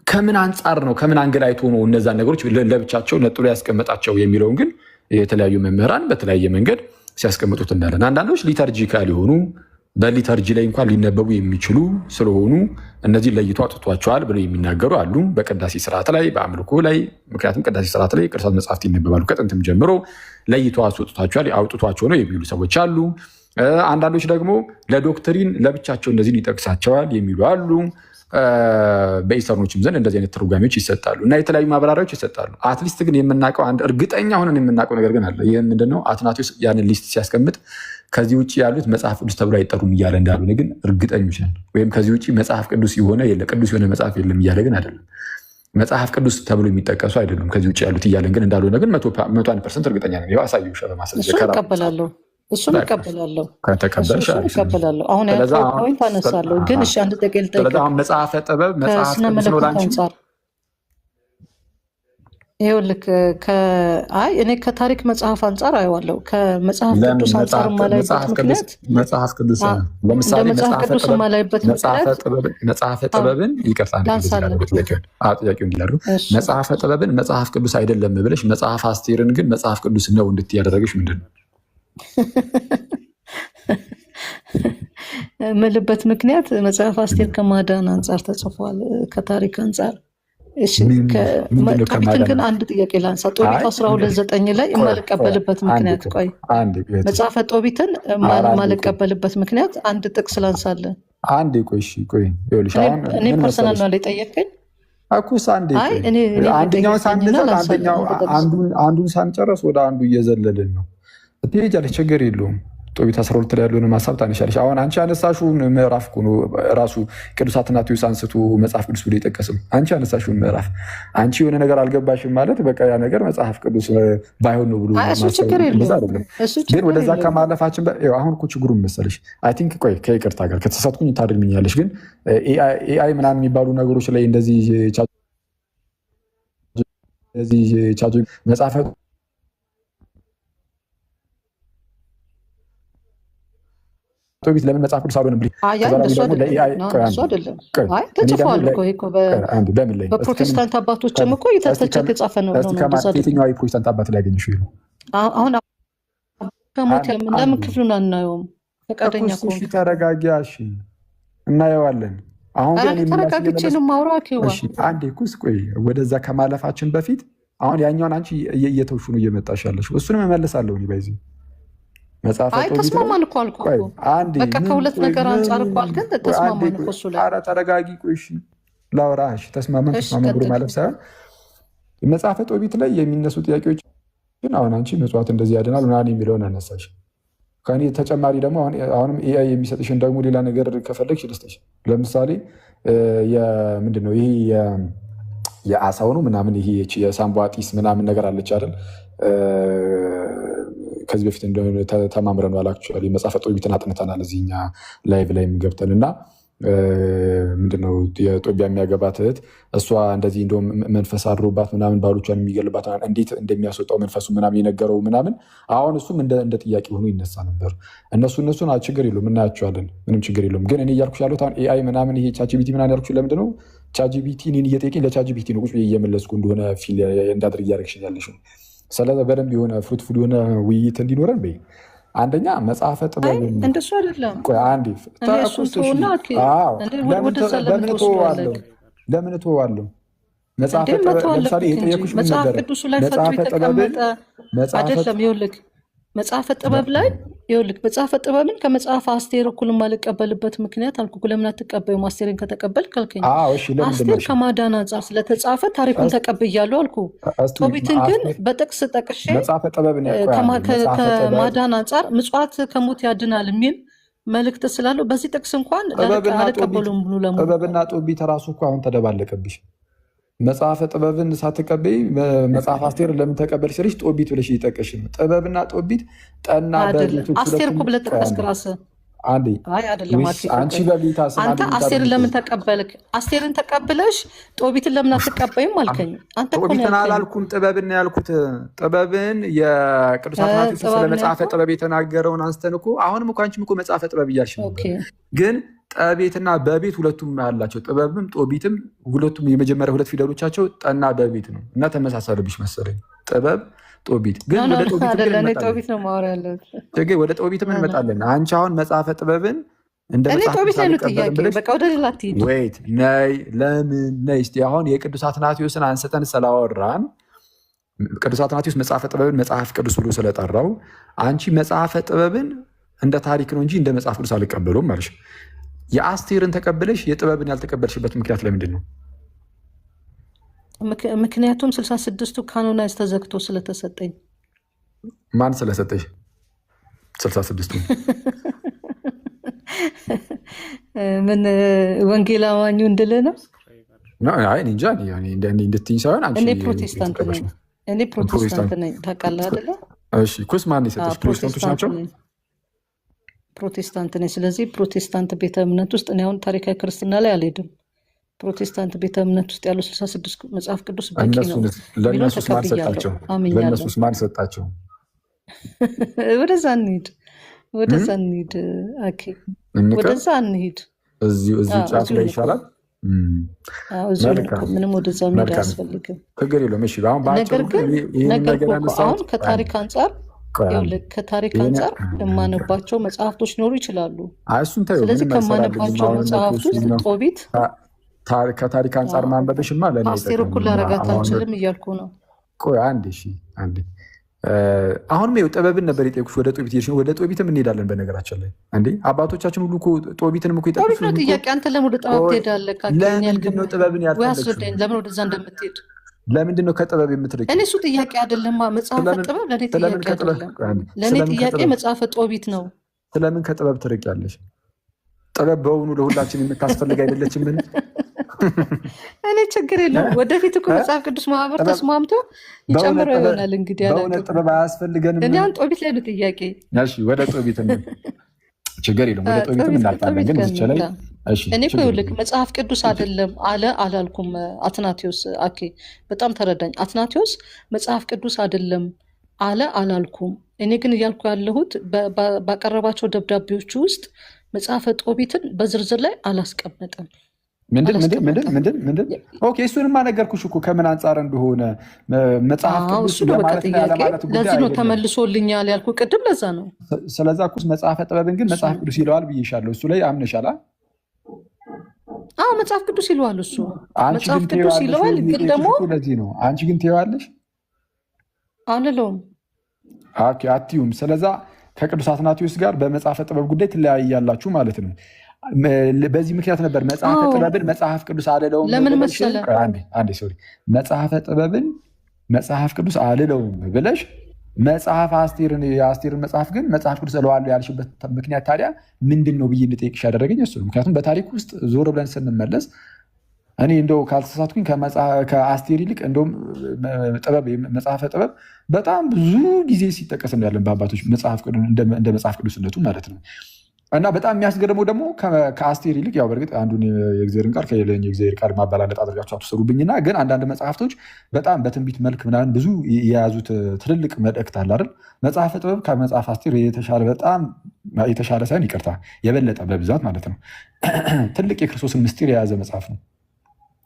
ከምን አንጻር ነው ከምን አንግል አይቶ ነው እነዛን ነገሮች ለብቻቸው ነጥሎ ያስቀመጣቸው የሚለውን ግን የተለያዩ መምህራን በተለያየ መንገድ ሲያስቀምጡት እንዳለን፣ አንዳንዶች ሊተርጂካል የሆኑ በሊተርጂ ላይ እንኳን ሊነበቡ የሚችሉ ስለሆኑ እነዚህ ለይቶ አውጥቷቸዋል ብለው የሚናገሩ አሉ። በቅዳሴ ስርዓት ላይ በአምልኮ ላይ ምክንያቱም ቅዳሴ ስርዓት ላይ ቅዱሳት መጽሐፍት ይነበባሉ ከጥንትም ጀምሮ ለይቶ አውጥቷቸው ነው የሚሉ ሰዎች አሉ። አንዳንዶች ደግሞ ለዶክትሪን ለብቻቸው እነዚህን ይጠቅሳቸዋል የሚሉ አሉ። በኢስተርኖችም ዘንድ እንደዚህ አይነት ትርጓሜዎች ይሰጣሉ እና የተለያዩ ማብራሪያዎች ይሰጣሉ። አትሊስት ግን የምናውቀው አንድ እርግጠኛ ሆነን የምናውቀው ነገር ግን አለ። ይህ ምንድነው? አትናቴዎስ ያንን ሊስት ሲያስቀምጥ ከዚህ ውጭ ያሉት መጽሐፍ ቅዱስ ተብሎ አይጠሩም እያለ እንዳልሆነ ግን እርግጠኞች ነን። ወይም ከዚህ ውጭ መጽሐፍ ቅዱስ የሆነ ቅዱስ የሆነ መጽሐፍ የለም እያለ ግን አይደለም። መጽሐፍ ቅዱስ ተብሎ የሚጠቀሱ አይደሉም ከዚህ ውጭ ያሉት እያለን ግን እንዳልሆነ ግን 100% እርግጠኛ ነን። አሳየሁሽ በማስረጃ እሱን እቀበላለሁ። ከተቀበልሽ እቀበላለሁ። አሁን ፖይንት አነሳለሁ ግን እሺ፣ አንድ ጠቅል ጠይቅ። መጽሐፈ ጥበብ መጽሐፍ ቅዱስ ነው ላንቺ ይኸውልህ እኔ ከታሪክ መጽሐፍ አንጻር አየዋለሁ። ከመጽሐፍ ቅዱስ አንጻር የማላይበት ምክንያት መጽሐፍ ቅዱስ እንደ ለምሳሌ መጽሐፍ ቅዱስ የማላይበት ምክንያት መጽሐፈ ጥበብን ይቅርታ ጥያቄው እንዲላሉ መጽሐፈ ጥበብን መጽሐፍ ቅዱስ አይደለም ብለሽ መጽሐፍ አስቴርን ግን መጽሐፍ ቅዱስ ነው እንድትይ ያደረገሽ ምንድን ነው? የምልበት ምክንያት መጽሐፍ አስቴር ከማዳን አንጻር ተጽፏል፣ ከታሪክ አንጻር። ጦቢትን ግን አንድ ጥያቄ ላንሳ። ጦቢት 12:9 ላይ የማልቀበልበት ምክንያት ቆይ መጽሐፈ ጦቢትን የማልቀበልበት ምክንያት አንድ ጥቅስ ላንሳለን። አንዴ ቆይ እኔ ፐርሰናል ነው ላይ ጠየቀኝ አኩስ አንደኛውን ሳንጨርስ አንዱን ሳንጨርስ ወደ አንዱ እየዘለልን ነው። ትሄጃለሽ፣ ችግር የለውም። ጦቢት 12 ላይ ያለውን ሀሳብ ታነሻለሽ። አሁን አንቺ ያነሳሽውን ምዕራፍ እኮ ነው ራሱ ቅዱስ አትናቴዎስ አንስቶ መጽሐፍ ቅዱስ ብሎ የጠቀስም። አንቺ ያነሳሽውን ምዕራፍ አንቺ የሆነ ነገር አልገባሽም ማለት በቃ ያ ነገር መጽሐፍ ቅዱስ ባይሆን ነው ብሎ አይደለም። ግን ወደዛ ከማለፋችን አሁን እኮ ችግሩን መሰለሽ አይ ቲንክ ቆይ ከይቅርታ ጋር ከተሳሳትኩኝ ታድርምኛለሽ። ግን ኤአይ ምናምን የሚባሉ ነገሮች ላይ እንደዚህ ቻቶ መጽሐፈ ጦቢት ለምን መጽሐፍ ቅዱስ አልሆነም? በፕሮቴስታንት አባቶችም እኮ የተተቸ የተጻፈ ነው። የትኛው የፕሮቴስታንት አባት ላይ ያገኘሽ ነው? አሁን ከሞት ለምን ክፍሉን አናየውም? ፈቃደኛ ተረጋጊ፣ እናየዋለን። አሁን ተረጋግቼ ነው ማውራት። አንዴ ኩስ ቆይ፣ ወደዛ ከማለፋችን በፊት አሁን ያኛውን አንቺ እየተውሹ ነው እየመጣሽ ያለሽ። እሱንም እመልሳለሁ ባይዚ ተስማማን እኮ አልኩህ እኮ በቃ ከሁለት ነገር አንጻር እኮ አልከን ተስማማን እኮ እሱ ላይ። ኧረ ተረጋጊ ቆይ ላውራሽ። ተስማማን ብሎ ማለት ሳይሆን መጽሐፈ ጦቢት ላይ የሚነሱ ጥያቄዎች ግን አሁን አንቺ ምጽዋት እንደዚህ ያድናል ምናምን የሚለውን አነሳሽ። ከእኔ ተጨማሪ ደግሞ አሁንም ኤአይ የሚሰጥሽን ደግሞ ሌላ ነገር ከፈለግሽ ልስጥሽ። ለምሳሌ ምንድን ነው ይሄ የአሳው ነው ምናምን ይሄ የሳምቧ ጢስ ምናምን ነገር አለች አይደል? ከዚህ በፊት እንደሆነ ተማምረን አክቹዋሊ መጽሐፈ ጦቢትን አጥንተናል እዚህኛ ላይቭ ላይም ገብተን እና ምንድነው የጦቢያ የሚያገባት እህት እሷ እንደዚህ እንደውም መንፈስ አድሮባት ምናምን ባሎቿን የሚገልባት እንዴት እንደሚያስወጣው መንፈሱ ምናምን የነገረው ምናምን አሁን እሱም እንደ ጥያቄ ሆኖ ይነሳ ነበር። እነሱን ችግር የለውም እናያቸዋለን፣ ምንም ችግር የለውም። ግን እኔ እያልኩሽ ያሉት አሁን ኤአይ ምናምን ይሄ ቻትጂፒቲ ምናምን ያልኩሽ ለምንድን ነው? ቻትጂፒቲ እኔን እየጠየቀኝ ለቻትጂፒቲ ነው ቁጭ እየመለስኩ እንደሆነ ፊል እንዳድርግ እያደረግሽኝ ያለሽው። ስለዚ በደንብ የሆነ ፍሩትፉል የሆነ ውይይት እንዲኖረን በይ። አንደኛ መጽሐፈ ጥበብ እንደሱ አይደለም። ለምን እተወዋለሁ? መጽሐፈ ጥበብ ለምሳሌ የጠየኩሽ ምን ነበረ? መጽሐፈ ጥበብን አይደለም ይኸውልህ መጽሐፈ ጥበብ ላይ ይኸውልህ መጽሐፈ ጥበብን ከመጽሐፈ አስቴር እኩል የማልቀበልበት ምክንያት አልኩህ። ለምን አትቀበይም? አስቴርን ከተቀበል ካልከኝ አስቴር ከማዳን አንጻር ስለተጻፈ ታሪኩን ተቀብያለሁ አልኩህ። ጦቢትን ግን በጥቅስ ጠቅሼ ከማዳን አንጻር ምጽዋት ከሞት ያድናል የሚል መልእክት ስላለው በዚህ ጥቅስ እንኳን አልቀበሉም ብሎ ለሙ ጥበብና ጦቢት ራሱ እኮ አሁን ተደባለቀብሽ። መጽሐፈ ጥበብን ሳትቀበይ መጽሐፍ አስቴር ለምን ተቀበልሽ ስልሽ ጦቢት ብለሽ እየጠቀሽ ነው። ጥበብና ጦቢት ጠና አስቴር እኮ ብለህ ጠቀስክ እራስህ። አንቺ በቤታ አንተ አስቴርን ለምን ተቀበልክ? አስቴርን ተቀብለሽ ጦቢትን ለምን አትቀበይም አልከኝ። አንተ ጦቢትን አላልኩም ጥበብን ያልኩት። ጥበብን የቅዱስ አትናቴዎስ ስለ መጽሐፈ ጥበብ የተናገረውን አንስተን እኮ አሁንም እኮ አንቺም እኮ መጽሐፈ ጥበብ እያልሽ ነው። ግን ጠቤትና በቤት ሁለቱም አላቸው። ጥበብም ጦቢትም ሁለቱም የመጀመሪያ ሁለት ፊደሎቻቸው ጠና በቤት ነው እና ተመሳሰልብሽ መሰለኝ። ጥበብ ጦቢት ግን ወደ ጦቢትም እንመጣለን። አንቺ አሁን መጽሐፈ ጥበብን እንደ ለምን ነይ እስኪ አሁን የቅዱስ አትናቴዎስን አንስተን ስላወራን ቅዱስ አትናቴዎስ መጽሐፈ ጥበብን መጽሐፍ ቅዱስ ብሎ ስለጠራው አንቺ መጽሐፈ ጥበብን እንደ ታሪክ ነው እንጂ እንደ መጽሐፍ ቅዱስ አልቀበሉም ማለት ነው። የአስቴርን ተቀበለሽ የጥበብን ያልተቀበልሽበት ምክንያት ለምንድን ነው? ምክንያቱም 66ቱ ካኖናይዝ ተዘግቶ ስለተሰጠኝ። ማን ስለሰጠሽ 66ቱ? ምን ወንጌል አማኙ እንድልህ ነው? እንጃ እንድትይኝ ሳይሆን እኔ ፕሮቴስታንት ነኝ ታውቃለህ አይደለ? ኩስ ማን የሰጠሽ? ፕሮቴስታንቶች ናቸው። ፕሮቴስታንት ነኝ። ስለዚህ ፕሮቴስታንት ቤተ እምነት ውስጥ እኔ አሁን ታሪካዊ ክርስትና ላይ አልሄድም። ፕሮቴስታንት ቤተ እምነት ውስጥ ያሉ 66 መጽሐፍ ቅዱስ በቂ ነው ቢሎ ለእነሱስ ማን ተቀብያለሁ፣ ሰጣቸው? አምኛለሁ። ለእነሱስ ማን ሰጣቸው? ወደዛ እንሂድ፣ ወደዛ እንሂድ። ኦኬ እንቀር ወደዛ እንሂድ። እዚሁ ጫፍ እዚሁ ላይ እንቆም። ይሻላል። እዚሁ መልካም እንቆም። ምንም ወደዛ መሄድ መልካም፣ አያስፈልግም። ችግር የለውም። እሺ አሁን ነገር በአጭሩ ግን ይህን ነገር ነገር እኮ ያነሳሁት አሁን ከታሪክ አንጻር ቆይ አንዴ፣ ይኸውልህ ከታሪክ ይህን አንጻር የማነባቸው መጽሐፍቶች ሊኖሩ ይችላሉ። እሱን ተይው፣ ስለዚህ ምንም አይሰራልኝም። ከማነባቸው አሁን መጽሐፍት እነሱ ውስጥ ነው ጦቢት ከታሪክ አንጻር ማንበብሽማ ለእኔ አስቴር እኩል አይጠቅምም። ላረጋት አሁን አልችልም እያልኩ ነው። ቆይ አንዴ፣ እሺ አንዴ። አሁንም ይኸው ጥበብን ነበር የጠየኩሽ። ወደ ጦቢት ሄድሽ። ወደ ጦቢትም እንሄዳለን። በነገራችን ላይ እንዴ አባቶቻችን ሁሉ እኮ ጦቢትንም እኮ ጦቢት የጠቀሱልን ነው እኮ ጥያቄ። አንተ ለምን ወደ ጥበብ ቆይ፣ ትሄዳለህ? ለምንድን ነው ጥበብን ወይ ያልፈለግሽው? አስረዳኝ፣ ለምን ወደዛ እንደምትሄድ። ለምንድን ነው ከጥበብ የምትርቂው? እኔ እሱ ጥያቄ አይደለም። መጽሐፈ ስለምን ጥበብ ለእኔ ስለምን ጥያቄ ከጥበብ አይደለም። ለእኔ ስለምን ጥያቄ ከጥበብ መጽሐፈ ጦቢት ነው። ስለምን ከጥበብ ትርቂያለሽ? ጥበብ በእውኑ ለሁላችን የምታስፈልግ አይደለችም? ምን እኔ ችግር የለውም። ወደፊት እኮ መጽሐፍ ቅዱስ ማህበር ተስማምቶ ይጨምረው ይሆናል። እንግዲህ በእውነት ጥበብ አያስፈልገንም? እኔ አሁን ጦቢት ላይ ነው ጥያቄ። እሺ ወደ ጦቢት ችግር የለውም። ወደ ጦቢትም እናልፋለን። ግን እዚች ላይ እኔ እኮ ይኸውልህ መጽሐፍ ቅዱስ አይደለም አለ አላልኩም። አትናቴዎስ አኬ በጣም ተረዳኝ። አትናቴዎስ መጽሐፍ ቅዱስ አይደለም አለ አላልኩም። እኔ ግን እያልኩ ያለሁት ባቀረባቸው ደብዳቤዎች ውስጥ መጽሐፈ ጦቢትን በዝርዝር ላይ አላስቀመጠም። ምንድን ኦኬ፣ እሱንማ ነገርኩሽ እኮ ከምን አንጻር እንደሆነ መጽሐፍ ቅዱስ ለማለት ያለማለት ጉዳይ ለዚህ ነው ተመልሶልኛል ያልኩ ቅድም፣ ለዛ ነው። ስለዛ እኮ መጽሐፈ ጥበብን ግን መጽሐፍ ቅዱስ ይለዋል ብዬሻለሁ። እሱ ላይ አምነሻል? አዎ መጽሐፍ ቅዱስ ይለዋል። እሱ አንቺ መጽሐፍ ግን ቅዱስ ይለዋል። ግን ደግሞ ለዚህ ነው አንቺ ግን ትይዋለሽ አልለውም። ኦኬ አትዩም። ስለዛ ከቅዱስ አትናቴዎስ ጋር በመጽሐፈ ጥበብ ጉዳይ ትለያያላችሁ ማለት ነው። በዚህ ምክንያት ነበር መጽሐፈ ጥበብን መጽሐፍ ቅዱስ አልለውም። ለምን መሰለህ? አንዴ ሶሪ፣ መጽሐፈ ጥበብን መጽሐፍ ቅዱስ አልለውም ብለሽ መጽሐፍ የአስቴርን መጽሐፍ ግን መጽሐፍ ቅዱስ እለዋለሁ ያልሽበት ምክንያት ታዲያ ምንድን ነው ብዬ እንድጠይቅሽ ያደረገኝ እሱ ነው። ምክንያቱም በታሪክ ውስጥ ዞር ብለን ስንመለስ እኔ እንደው ካልተሳሳትኩኝ ከአስቴር ይልቅ እንደውም መጽሐፈ ጥበብ በጣም ብዙ ጊዜ ሲጠቀስ እንዳለን በአባቶች እንደ መጽሐፍ ቅዱስነቱ ማለት ነው። እና በጣም የሚያስገርመው ደግሞ ከአስቴር ይልቅ ያው በእርግጥ አንዱን የእግዚአብሔርን ቃል ከሌላኛው የእግዚአብሔር ቃል ማበላለጥ አድርጋችሁ አትወሰዱብኝና፣ ግን አንዳንድ መጽሐፍቶች በጣም በትንቢት መልክ ምናምን ብዙ የያዙት ትልልቅ መልእክት አለ አይደል? መጽሐፈ ጥበብ ከመጽሐፍ አስቴር በጣም የተሻለ ሳይሆን ይቅርታ የበለጠ በብዛት ማለት ነው ትልቅ የክርስቶስን ምስጢር የያዘ መጽሐፍ ነው።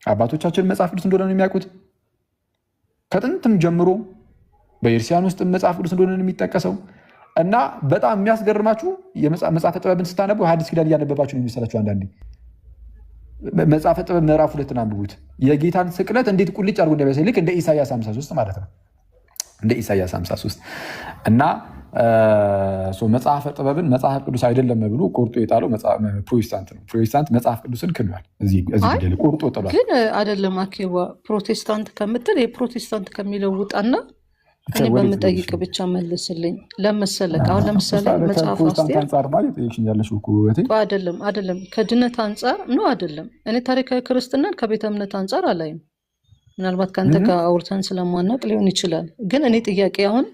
አባቶቻችን መጽሐፍ ቅዱስ እንደሆነ ነው የሚያውቁት። ከጥንትም ጀምሮ በኤርሲያን ውስጥ መጽሐፍ ቅዱስ እንደሆነ የሚጠቀሰው እና በጣም የሚያስገርማችሁ መጽሐፈ ጥበብን ስታነቡ ሐዲስ ኪዳን እያነበባችሁ ነው የሚመስላችሁ። አንዳንዴ መጽሐፈ ጥበብ ምዕራፍ 2 አንብቡት። የጌታን ስቅለት እንዴት ቁልጭ አድርጎ እንደሚያሳይ ልክ እንደ ኢሳያስ 53 ማለት ነው። እንደ ኢሳያስ 53 እና መጽሐፈ ጥበብን መጽሐፍ ቅዱስ አይደለም ብሎ ቆርጦ የጣለው ፕሮቴስታንት ነው። ፕሮቴስታንት መጽሐፍ ቅዱስን ክዷል። እዚህ ጉዳይ ላይ ቆርጦ ጥሏል። ግን አይደለም አኬባ ፕሮቴስታንት ከምትል የፕሮቴስታንት ከሚለው ውጣና እኔ በምጠይቅ ብቻ መልስልኝ። ለመሰለህ አሁን ለምሳሌ መጽሐፍ አስቴር አይደለም ከድነት አንጻር ነው አይደለም። እኔ ታሪካዊ ክርስትናን ከቤተ እምነት አንጻር አላይም። ምናልባት ከአንተ ጋር አውርተን ስለማናውቅ ሊሆን ይችላል። ግን እኔ ጥያቄ አሁን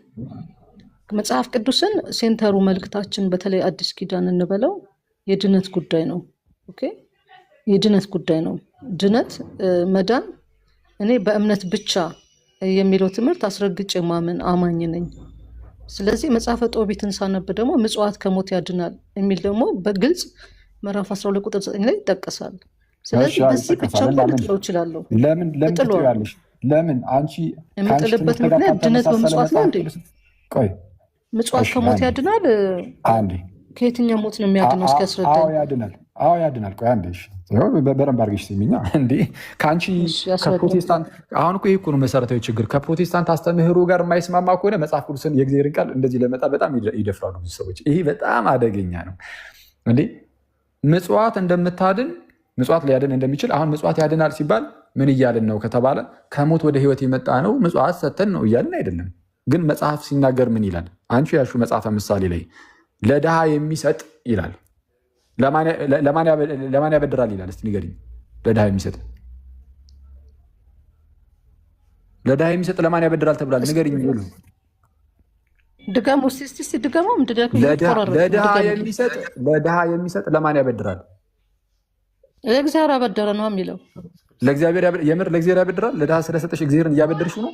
መጽሐፍ ቅዱስን ሴንተሩ መልእክታችን በተለይ አዲስ ኪዳን እንበለው የድነት ጉዳይ ነው። ኦኬ የድነት ጉዳይ ነው። ድነት መዳን እኔ በእምነት ብቻ የሚለው ትምህርት አስረግጬ ማመን አማኝ ነኝ። ስለዚህ መጽሐፈ ጦቢትን ሳነብ ደግሞ ምጽዋት ከሞት ያድናል የሚል ደግሞ በግልጽ ምዕራፍ 12 ቁጥር 9 ላይ ይጠቀሳል። ስለዚህ በዚህ ብቻ ልጥለው እችላለሁ። ለምን አንቺ የምጥልበት ምክንያት ድነት በምጽዋት ነው እንዴ? ምጽዋት ከሞት ያድናል። ከየትኛው ሞት ነው የሚያድነው? እስኪ ያስረዳኝ። አዎ ያድናል። ቆይ አንዴ በደንብ አድርገሽ ስሚኛ። እንዴ ከአንቺ ከፕሮቴስታንት አሁን እኮ ይሄ እኮ ነው መሰረታዊ ችግር። ከፕሮቴስታንት አስተምህሮ ጋር የማይስማማ ከሆነ መጽሐፍ ቅዱስን የእግዚአብሔርን ቃል እንደዚህ ለመጣ በጣም ይደፍራሉ ብዙ ሰዎች። ይሄ በጣም አደገኛ ነው። እንዴ ምጽዋት እንደምታድን ምጽዋት ሊያድን እንደሚችል አሁን ምጽዋት ያድናል ሲባል ምን እያልን ነው ከተባለ ከሞት ወደ ህይወት የመጣ ነው ምጽዋት ሰተን ነው እያልን አይደለም። ግን መጽሐፍ ሲናገር ምን ይላል? አንቺ ያሹ መጽሐፈ ምሳሌ ላይ ለድሃ የሚሰጥ ይላል። ለማን ያበድራል ይላል? እስቲ ንገሪኝ። ለድሃ የሚሰጥ ለማን ያበድራል ተብሏል? ንገሪኝ። ድጋም ውስጥ ድጋም ለድሃ የሚሰጥ ለማን ያበድራል? ለእግዚአብሔር አበደረ ነው የሚለው። ለእግዚአብሔር የምር ለእግዚአብሔር ያበድራል። ለድሃ ስለሰጠሽ እግዚአብሔርን እያበደርሽው ነው?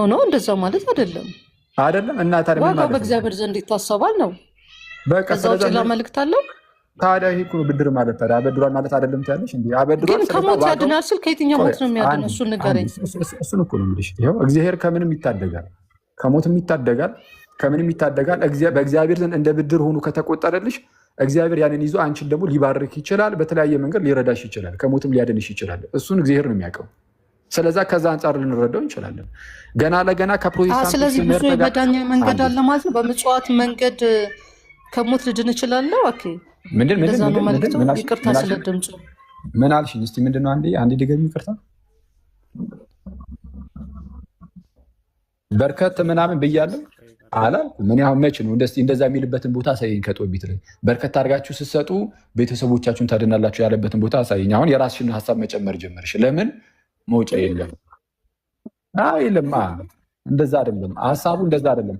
ኖ እንደዛ ማለት አይደለም። እና ታዲያ ምን ማለት ነው? በእግዚአብሔር ዘንድ ይታሰባል ነው። በቃ ስለዛ ሌላ መልእክት አለው። ታዲያ ይሄ እኮ ብድር ማለት ታዲያ አበድሯል ማለት አይደለም ትያለሽ እንዴ? አበድሯል ግን ከሞት ያድናል ስል ከየትኛው ሞት ነው የሚያድነው? እሱን ንገረኝ። እሱን እኮ ነው የምልሽ። ይኸው እግዚአብሔር ከምንም ይታደጋል፣ ከሞትም ይታደጋል፣ ከምንም ይታደጋል። በእግዚአብሔር ዘንድ እንደ ብድር ሆኖ ከተቆጠረልሽ እግዚአብሔር ያንን ይዞ አንቺን ደግሞ ሊባርክ ይችላል፣ በተለያየ መንገድ ሊረዳሽ ይችላል፣ ከሞትም ሊያድንሽ ይችላል። እሱን እግዚአብሔር ነው የሚያውቀው። ስለዛ ከዛ አንጻር ልንረዳው እንችላለን። ገና ለገና ከፕሮቴስታንት ስለዚህ ብዙ የመዳኛ መንገድ አለ ማለት ነው። በምጽዋት መንገድ ከሞት ልድን እችላለሁ። ኦኬ ምንድን ይቅርታ ስለ ድምፁ ምን አልሽኝ? እስኪ ምንድን ነው አንዴ ድገሚ። ይቅርታ በርከት ምናምን ብያለሁ አላልኩም። ምን ያህል መች ነው እንደዛ የሚልበትን ቦታ አሳየኝ። ከጦቢት ላይ በርከት አድርጋችሁ ስትሰጡ ቤተሰቦቻችሁን ታድናላችሁ ያለበትን ቦታ አሳየኝ። አሁን የራስሽን ሀሳብ መጨመር ጀመርሽ። ለምን መውጫ የለም? የለም እንደዛ አይደለም ሀሳቡ፣ እንደዛ አይደለም።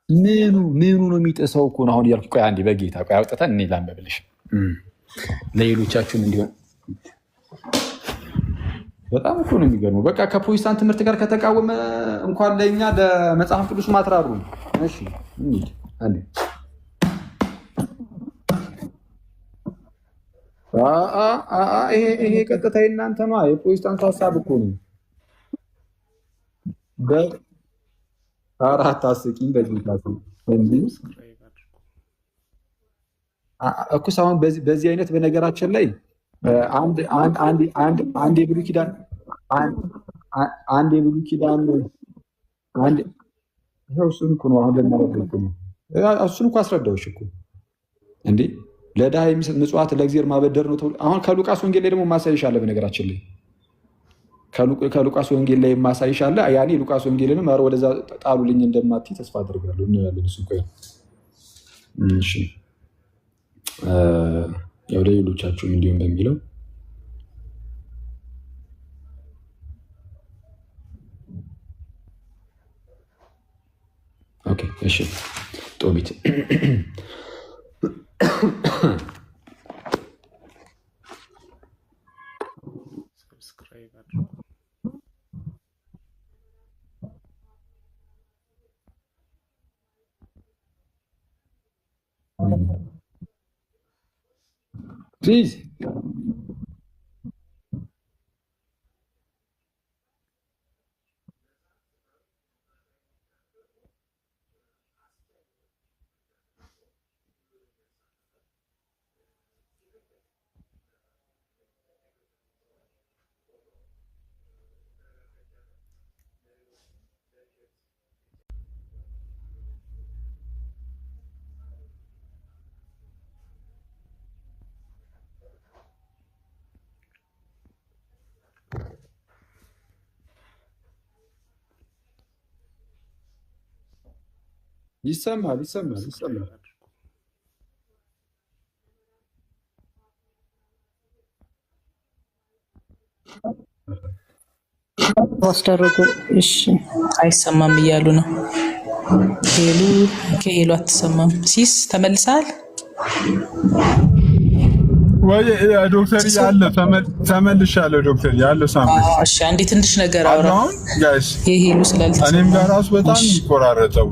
ምኑ ነው የሚጥሰው እኮ ነው አሁን እያልኩ። ቆይ አንዴ በጌታ ቆይ አውጥተን እኔ ላንበብልሽ ለሌሎቻችሁም እንዲሆን። በጣም እኮ ነው የሚገርመው። በቃ ከፕሮቴስታንት ትምህርት ጋር ከተቃወመ እንኳን ለእኛ ለመጽሐፍ ቅዱስ ማትራሩ። እሺ እንሂድ አንዴ። ይሄ ቀጥታ የእናንተ ነው። የፕሮቴስታንት ሀሳብ እኮ ነው። አራት አስቂኝ እኩስ አሁን በዚህ አይነት በነገራችን ላይ አንድ የብሉይ ኪዳን እሱን እኮ ነው አሁን ለማረግ ነው። እሱን እኮ አስረዳዎች እኮ እንዴ ለድሃ የሚሰጥ ምጽዋት ለእግዚአብሔር ማበደር ነው ተብሎ አሁን ከሉቃስ ወንጌል ላይ ደግሞ ማሳይሻለሁ። በነገራችን ላይ ከሉቃስ ወንጌል ላይ ማሳይሻለሁ። ያኔ ሉቃስ ወንጌልንም ኧረ ወደዛ ጣሉልኝ እንደማትይ ተስፋ አድርጋለሁ እንላለን። እሱ ቆይ እሺ ወደ ሌሎቻችሁም እንዲሁም በሚለው ኦኬ እሺ ጦቢት Please. ይሰማል። አስደረጉ። እሺ አይሰማም እያሉ ነው። ሄሉ አትሰማም። ሲስ ተመልሰሃል ወይ? ዶክተር ያለ ተመልሻለሁ። ዶክተር ያለ ሳምንት እሺ፣ አንዴ ትንሽ ነገር አውራ ጋይስ። ሄሉ ስላልተሰማ እኔም ጋር ራሱ በጣም ይቆራረጠው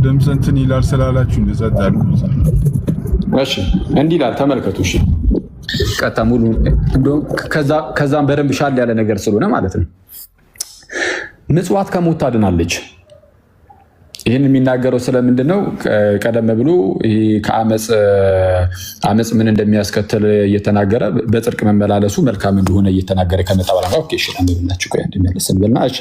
ድምፅ እንትን ይላል ስላላችሁ እንደዛት አልኩት። እሺ እንዲህ ይላል ተመልከቱ። እሺ ቀጣ ሙሉ እንደው ከዛም በደንብ ሻል ያለ ነገር ስለሆነ ማለት ነው። ምጽዋት ከሞት ታድናለች። ይህን የሚናገረው ስለምንድን ነው? ቀደም ብሎ ከአመፅ ምን እንደሚያስከትል እየተናገረ በጽድቅ መመላለሱ መልካም እንደሆነ እየተናገረ ከመጣ በኋላ ኦኬ እሺ አንብብላችሁ ቆይ እንደሚያለስን በልና እሺ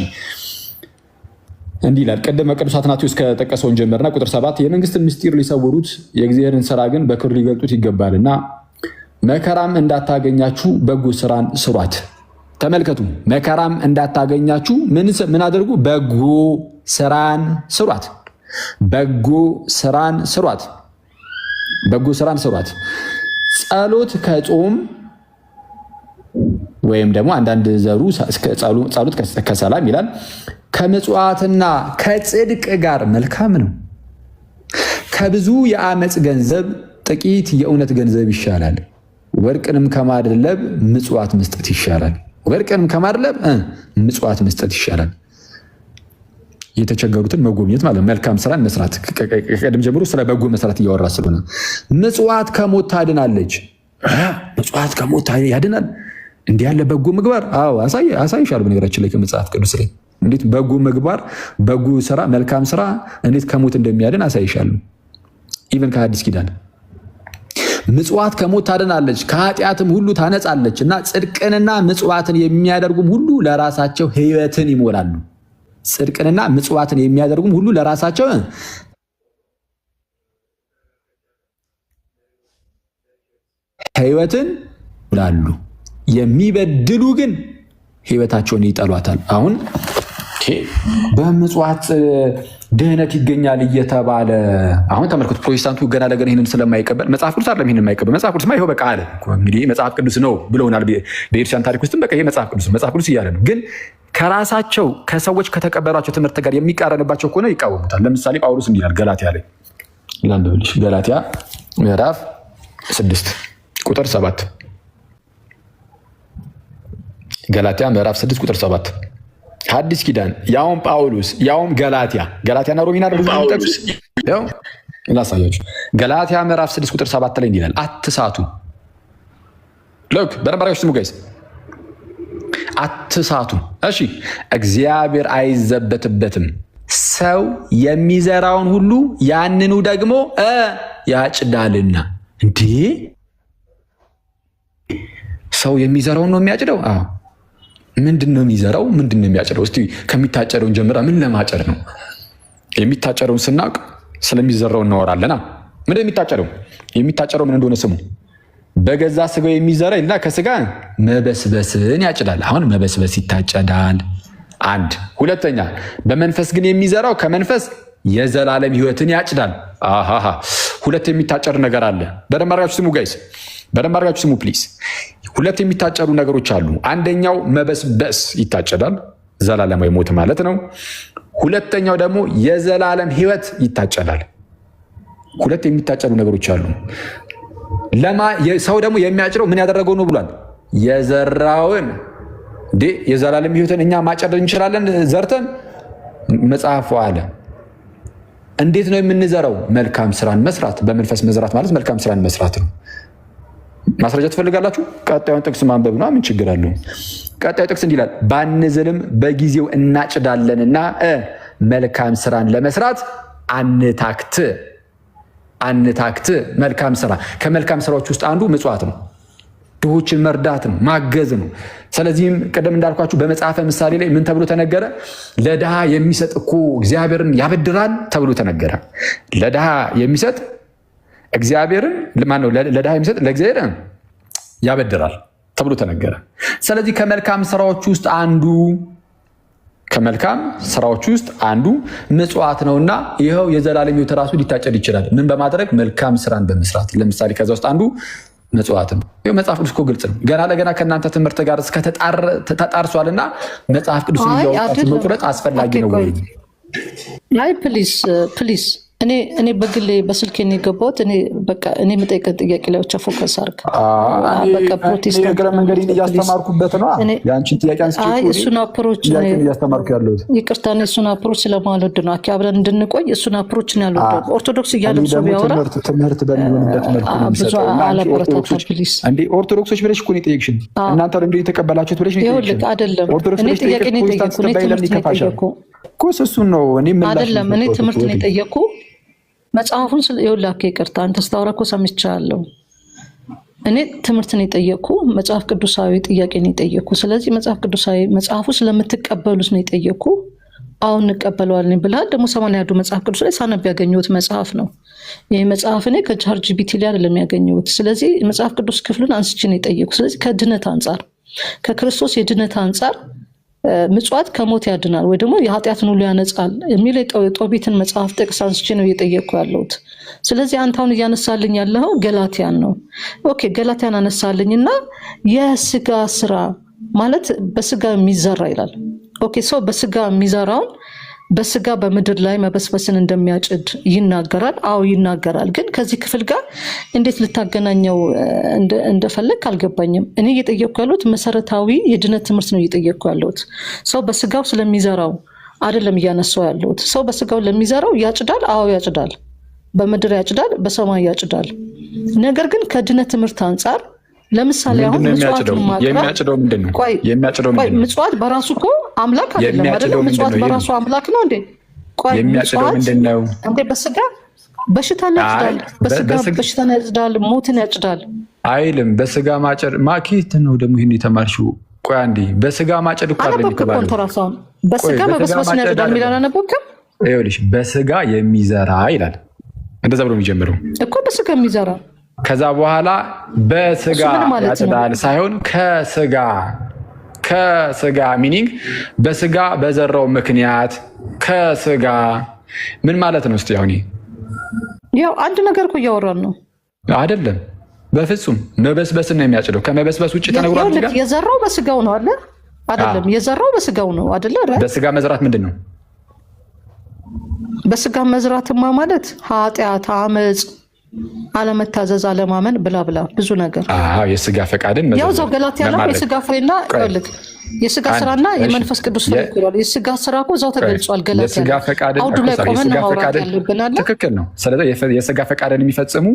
እንዲህ ይላል። ቀደመ ቅዱስ አትናቴዎስ ከጠቀሰውን ጀመርና ቁጥር 7 የመንግስትን ምስጢር ሊሰውሩት የእግዚአብሔርን ስራ ግን በክብር ሊገልጡት ይገባልና መከራም እንዳታገኛችሁ በጎ ስራን ስሯት። ተመልከቱ፣ መከራም እንዳታገኛችሁ ምን አድርጉ? በጎ ስራን ስሯት። በጎ ስራን ስሯት። በጎ ስራን ስሯት። ጸሎት ከጾም ወይም ደግሞ አንዳንድ ዘሩ ጸሎት ከሰላም ይላል። ከምጽዋትና ከጽድቅ ጋር መልካም ነው። ከብዙ የአመፅ ገንዘብ ጥቂት የእውነት ገንዘብ ይሻላል። ወርቅንም ከማድለብ ምጽዋት መስጠት ይሻላል። ወርቅንም ከማድለብ ምጽዋት መስጠት ይሻላል። የተቸገሩትን መጎብኘት ማለት መልካም ስራን መስራት። ቀደም ጀምሮ ስለ በጎ መስራት እያወራ ስለሆነ ምጽዋት ከሞት ታድናለች። ምጽዋት ከሞት ያድናል። እንዲህ ያለ በጎ ምግባር አሳይሻለሁ። በነገራችን ላይ ከመጽሐፍ ቅዱስ ላይ እንዴት በጎ ምግባር፣ በጎ ስራ፣ መልካም ስራ እንዴት ከሞት እንደሚያድን አሳይሻለሁ። ኢቨን ከሐዲስ ኪዳን ምጽዋት ከሞት ታድናለች፣ ከኃጢአትም ሁሉ ታነጻለች እና ጽድቅንና ምጽዋትን የሚያደርጉም ሁሉ ለራሳቸው ሕይወትን ይሞላሉ። ጽድቅንና ምጽዋትን የሚያደርጉም ሁሉ ለራሳቸው ሕይወትን ይሞላሉ። የሚበድሉ ግን ሕይወታቸውን ይጠሏታል። አሁን በምጽዋት ድህነት ይገኛል እየተባለ አሁን ተመልከቱ። ፕሮቴስታንቱ ገና ለገና ይህንን ስለማይቀበል መጽሐፍ ቅዱስ አይደለም ይህንን የማይቀበል መጽሐፍ ቅዱስ ይኸው በቃ አለ እንግዲህ መጽሐፍ ቅዱስ ነው ብለውናል። በኤርትራን ታሪክ ውስጥም በቃ ይሄ መጽሐፍ ቅዱስ እያለ ነው። ግን ከራሳቸው ከሰዎች ከተቀበሏቸው ትምህርት ጋር የሚቃረንባቸው ከሆነ ይቃወሙታል። ለምሳሌ ጳውሎስ እንዲህ ይላል ገላትያ ላይ ላንብብልሽ። ገላትያ ምዕራፍ 6 ቁጥር 7 ገላትያ ምዕራፍ 6 ቁጥር 7 ሐዲስ ኪዳን ያውም ጳውሎስ ያውም ገላትያና ሮሚና ጳውሎስ ያው ላሳያችሁ። ገላትያ ምዕራፍ 6 ቁጥር 7 ላይ እንዲህ ይላል አትሳቱ። ሎክ በረባሪዎች ስሙ ጋይስ አትሳቱ። እሺ እግዚአብሔር አይዘበትበትም። ሰው የሚዘራውን ሁሉ ያንኑ ደግሞ ያጭዳልና። እንዴ ሰው የሚዘራውን ነው የሚያጭደው? አዎ። ምንድን ነው የሚዘራው? ምንድን ነው የሚያጭደው? እስቲ ከሚታጨደውን ጀምራ ምን ለማጨድ ነው? የሚታጨደውን ስናውቅ ስለሚዘራው እናወራለና። ምን የሚታጨደው? የሚታጨደው ምን እንደሆነ ስሙ። በገዛ ስጋው የሚዘራ እና ከስጋ መበስበስን ያጭዳል። አሁን መበስበስ ይታጨዳል። አንድ ሁለተኛ፣ በመንፈስ ግን የሚዘራው ከመንፈስ የዘላለም ሕይወትን ያጭዳል። አሃ ሁለት የሚታጨድ ነገር አለ። በደንብ አድርጋችሁ ስሙ ጋይስ፣ በደንብ አድርጋችሁ ስሙ ፕሊዝ። ሁለት የሚታጨዱ ነገሮች አሉ። አንደኛው መበስበስ ይታጨዳል፣ ዘላለማዊ ሞት ማለት ነው። ሁለተኛው ደግሞ የዘላለም ሕይወት ይታጨዳል። ሁለት የሚታጨዱ ነገሮች አሉ። ሰው ደግሞ የሚያጭደው ምን ያደረገው ነው ብሏል? የዘራውን። የዘላለም ሕይወትን እኛ ማጨድ እንችላለን ዘርተን? መጽሐፉ አለ። እንዴት ነው የምንዘራው? መልካም ስራን መስራት። በመንፈስ መዝራት ማለት መልካም ስራን መስራት ነው። ማስረጃ ትፈልጋላችሁ? ቀጣዩን ጥቅስ ማንበብ ነው። ምን ችግር አለው? ቀጣዩ ጥቅስ እንዲህ ይላል፣ ባንዝልም በጊዜው እናጭዳለንና መልካም ስራን ለመስራት አንታክት። መልካም ስራ፣ ከመልካም ስራዎች ውስጥ አንዱ ምጽዋት ነው። ድሆችን መርዳት ነው፣ ማገዝ ነው። ስለዚህም ቅድም እንዳልኳችሁ በመጽሐፈ ምሳሌ ላይ ምን ተብሎ ተነገረ? ለድሃ የሚሰጥ እኮ እግዚአብሔርን ያበድራል ተብሎ ተነገረ። ለድሃ የሚሰጥ እግዚአብሔርን ማነው? ለድሃ የሚሰጥ ለእግዚአብሔር ያበድራል ተብሎ ተነገረ። ስለዚህ ከመልካም ስራዎች ውስጥ አንዱ ምጽዋት ነውና ይኸው የዘላለም ሕይወት ራሱ ሊታጨድ ይችላል። ምን በማድረግ? መልካም ስራን በመስራት። ለምሳሌ ከዛ ውስጥ አንዱ ምጽዋት ነው። ይኸው መጽሐፍ ቅዱስ እኮ ግልጽ ነው። ገና ለገና ከእናንተ ትምህርት ጋር ተጣርሷልና መጽሐፍ ቅዱስን እያወጣችሁ መቁረጥ አስፈላጊ ነው ወይ? አይ ፕሊዝ እኔ በግሌ በስልኬ ነው የገባሁት። እኔ የምጠይቀን ጥያቄ ላይ ብቻ ፎከስ አድርግ። ፕሮቴስታንት መንገድ እያስተማርኩበት ነው። የአንቺን ጥያቄ አንስቼ እሱን አፕሮች እያስተማርኩ ያለሁት ይቅርታ፣ እሱን አፕሮች ስለማልወድ ነው። አብረን እንድንቆይ እሱን አፕሮች ነው ያልወደው። ኦርቶዶክስ እያለ ሰው ቢያወራ ትምህርት በሚሆንበት መልኩ ነው የሚሰጠው። ኦርቶዶክሶች ብለሽ እኮ ነው የጠየቅሽን። እናንተ እንደ የተቀበላችሁት ብለሽ ነው የጠየቅሽን። አይደለም እኔ ጥያቄ ነው የጠየቅኩ። እኔ ትምህርት ነው የጠየቅኩ እኮ እሱን ነው እኔ አይደለም እኔ ትምህርት ነው የጠየቅኩ። መጽሐፉን ይኸውልህ፣ ይቅርታ አንተ ስታወራ እኮ ሰምቻለሁ። እኔ ትምህርት ነው የጠየቅኩ፣ መጽሐፍ ቅዱሳዊ ጥያቄ ነው የጠየቅኩ። ስለዚህ መጽሐፍ ቅዱሳዊ መጽሐፉ ስለምትቀበሉት ነው የጠየቅኩ። አሁን እንቀበለዋለን ብለሃል። ደግሞ 80 መጽሐፍ ቅዱስ ላይ ሳነብ ያገኘሁት መጽሐፍ ነው። ይህ መጽሐፍ እኔ ከቻትጂፒቲ ላይ አይደለም ያገኘሁት። ስለዚህ መጽሐፍ ቅዱስ ክፍሉን አንስቼ ነው የጠየቅኩ። ስለዚህ ከድነት አንጻር፣ ከክርስቶስ የድነት አንጻር ምጽዋት ከሞት ያድናል ወይ ደግሞ የኃጢአትን ሁሉ ያነጻል የሚል የጦቢትን መጽሐፍ ጥቅስ አንስቼ ነው እየጠየቅኩ ያለሁት። ስለዚህ አንተ አሁን እያነሳልኝ ያለው ገላትያን ነው። ኦኬ ገላትያን አነሳልኝና የስጋ ስራ ማለት በስጋ የሚዘራ ይላል። ኦኬ ሰው በስጋ የሚዘራውን በስጋ በምድር ላይ መበስበስን እንደሚያጭድ ይናገራል። አዎ ይናገራል። ግን ከዚህ ክፍል ጋር እንዴት ልታገናኘው እንደፈለግ አልገባኝም። እኔ እየጠየቅኩ ያለሁት መሰረታዊ የድነት ትምህርት ነው እየጠየቅኩ ያለሁት። ሰው በስጋው ስለሚዘራው አይደለም እያነሳው ያለሁት። ሰው በስጋው ለሚዘራው ያጭዳል። አዎ ያጭዳል። በምድር ያጭዳል፣ በሰማይ ያጭዳል። ነገር ግን ከድነት ትምህርት አንጻር ለምሳሌ አሁን የሚያጭደው ምንድን ነው? ምጽዋት በራሱ እኮ አምላክ አይደለም አይደለም? ምጽዋት በራሱ አምላክ ነው እንዴ? ቆይ የሚያጭደው ምንድን ነው እንዴ? በስጋ በሽታን ያጭዳል፣ በስጋ በሽታን ያጭዳል፣ ሞትን ያጭዳል አይልም። በስጋ ማጨድ ማኪት ነው ደግሞ ይሄን የተማርሽው። ቆይ አንዴ በስጋ ማጨድ እኮ አይደለም የተባለው። በስጋ መበስበስን ያጭዳል የሚል አላነበብክም? ይኸውልሽ በስጋ የሚዘራ ይላል። እንደዛ ብሎ የሚጀምረው እኮ በስጋ የሚዘራ ከዛ በኋላ በስጋ ያጭዳል ሳይሆን ከስጋ ሚኒንግ በስጋ በዘራው ምክንያት ከስጋ ምን ማለት ነው? እስቲ አሁን ያው አንድ ነገር እኮ እያወራን ነው አይደለም? በፍጹም መበስበስን ነው የሚያጭደው። ከመበስበስ ውጭ ተነግሯል። የዘራው በስጋው ነው አለ አይደለም? የዘራው በስጋው ነው አይደለ? በስጋ መዝራት ምንድን ነው? በስጋ መዝራትማ ማለት ኃጢአት፣ አመፅ፣ አለመታዘዝ፣ አለማመን ብላ ብላ ብዙ ነገር። የስጋ ፈቃድን ያው እዛው ገላትያ ላይ የስጋ ፍሬና ይልክ የስጋ ስራና የመንፈስ ቅዱስ ፍሬ ይላል። የስጋ ስራ እኮ እዛው ተገልጿል ገላትያ። የስጋ ፈቃድን አውዱ ላይ ቆመን ማውራት ያለብናል። ትክክል ነው። ስለዚህ የስጋ ፈቃድን የሚፈጽሙ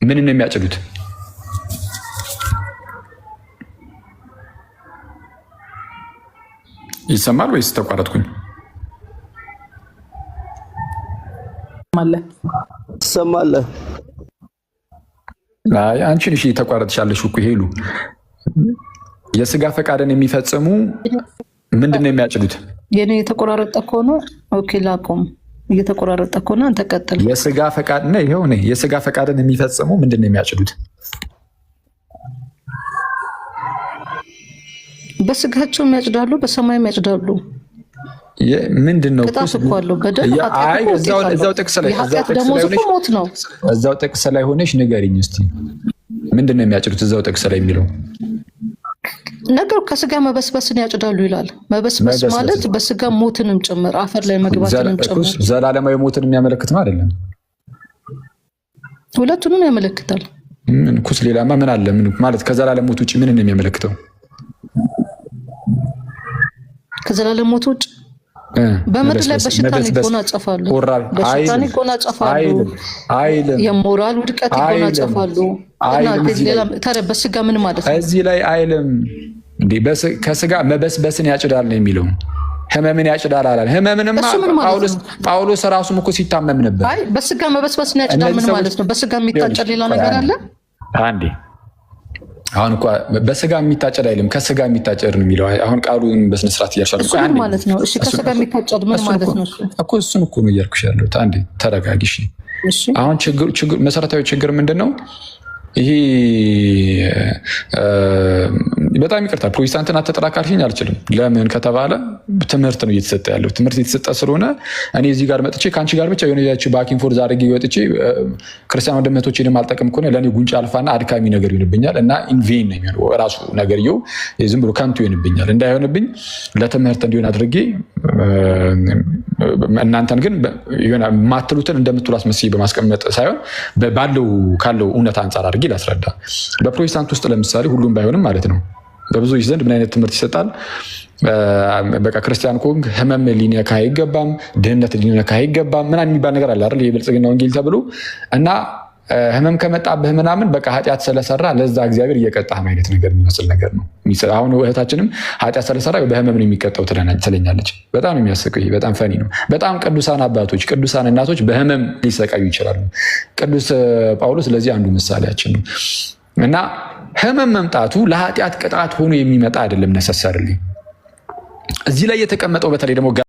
ምን ነው የሚያጭዱት? ይሰማል ወይስ ተቋረጥኩኝ? ትሰማለህ? አይ አንቺን እሺ ተቋረጥሻለሽ እኮ ሄሉ። የስጋ ፈቃድን የሚፈጽሙ ምንድን ነው የሚያጭዱት? የኔ የተቆራረጠ ከሆነ ኦኬ ላቆም። እየተቆራረጠ ከሆነ አንተ ቀጥል። የስጋ ፈቃድ ነው ይሄው ነው። የስጋ ፈቃድን የሚፈጽሙ ምንድን ነው የሚያጭዱት? በስጋቸው የሚያጭዳሉ፣ በሰማይም ያጭዳሉ። ምንድን ነው እዛው ጥቅስ ላይ ሆነሽ ንገሪኝ እስቲ። ምንድን ነው የሚያጭዱት እዛው ጥቅስ ላይ የሚለው ነገሩ? ከስጋ መበስበስን ያጭዳሉ ይላል። መበስበስ ማለት በስጋ ሞትንም ጭምር አፈር ላይ መግባትንም ጭምር። ዘላለማዊ ሞትን የሚያመለክት ነው አይደለም? ሁለቱንም ያመለክታል። ምን ኩስ ሌላማ ምን አለ? ምን ማለት ከዘላለም ሞት ውጭ ምን ነው የሚያመለክተው? ከዘላለም ሞት ውጭ በምድር ላይ በሽታን ይጎናጸፋሉ፣ በሽታን ይጎናጸፋሉ፣ የሞራል ውድቀት ይጎናጸፋሉ። ታዲያ በስጋ ምን ማለት ነው? እዚህ ላይ አይልም እንዴ? ከስጋ መበስበስን ያጭዳል ነው የሚለው። ህመምን ያጭዳል አላል። ህመምንም ጳውሎስ ራሱም እኮ ሲታመም ነበር። አይ በስጋ መበስበስን ያጭዳል ምን ማለት ነው? በስጋ የሚታጨድ ሌላ ነገር አለ? አንዴ አሁን እኮ በስጋ የሚታጨድ አይልም፣ ከስጋ የሚታጨድ ነው የሚለው። አሁን ቃሉን በስነ ስርዓት እያልሻለሁ እኮ ምን ማለት ነው? እሺ ከስጋ የሚታጨድ ምን ማለት ነው? እኮ እሱን እኮ ነው እያልኩሽ ያለሁት። አንዴ ተረጋጊ እሺ። አሁን መሰረታዊ ችግር ምንድን ነው? ይሄ በጣም ይቅርታ ፕሮቴስታንትን አትጠራካልሽኝ አልችልም። ለምን ከተባለ ትምህርት ነው እየተሰጠ ያለው። ትምህርት እየተሰጠ ስለሆነ እኔ እዚህ ጋር መጥቼ ከአንቺ ጋር ብቻ የሆነ ባኪን ፎርዝ አድርጌ ወጥቼ ክርስቲያን ወንድሞቼንም አልጠቅም ከሆነ ለእኔ ጉንጭ አልፋና አድካሚ ነገር ይሆንብኛል እና ኢንቬን ነው የሚሆነው። ራሱ ነገርየው ዝም ብሎ ከንቱ ይሆንብኛል። እንዳይሆንብኝ ለትምህርት እንዲሆን አድርጌ እናንተን ግን ማትሉትን እንደምትሉ አስመስዬ በማስቀመጥ ሳይሆን ካለው እውነት አንጻር አድርጌ ላስረዳ። በፕሮቴስታንት ውስጥ ለምሳሌ ሁሉም ባይሆንም ማለት ነው በብዙዎች ዘንድ ምን አይነት ትምህርት ይሰጣል? በቃ ክርስቲያን ኮንግ ህመም ሊነካ አይገባም፣ ድህነት ሊነካ አይገባም ምናምን የሚባል ነገር አለ አይደል? የብልጽግና ወንጌል ተብሎ እና ህመም ከመጣብህ ምናምን በቃ ኃጢአት ስለሰራ ለዛ እግዚአብሔር እየቀጣህ አይነት ነገር የሚመስል ነገር ነው። አሁን እህታችንም ኃጢአት ስለሰራ በህመም ነው የሚቀጣው ትለኛለች። በጣም ነው የሚያስቀው። በጣም ፈኒ ነው። በጣም ቅዱሳን አባቶች፣ ቅዱሳን እናቶች በህመም ሊሰቃዩ ይችላሉ። ቅዱስ ጳውሎስ ለዚህ አንዱ ምሳሌያችን ነው። እና ህመም መምጣቱ ለኃጢአት ቅጣት ሆኖ የሚመጣ አይደለም ነሰሰርልኝ። እዚህ ላይ የተቀመጠው በተለይ ደግሞ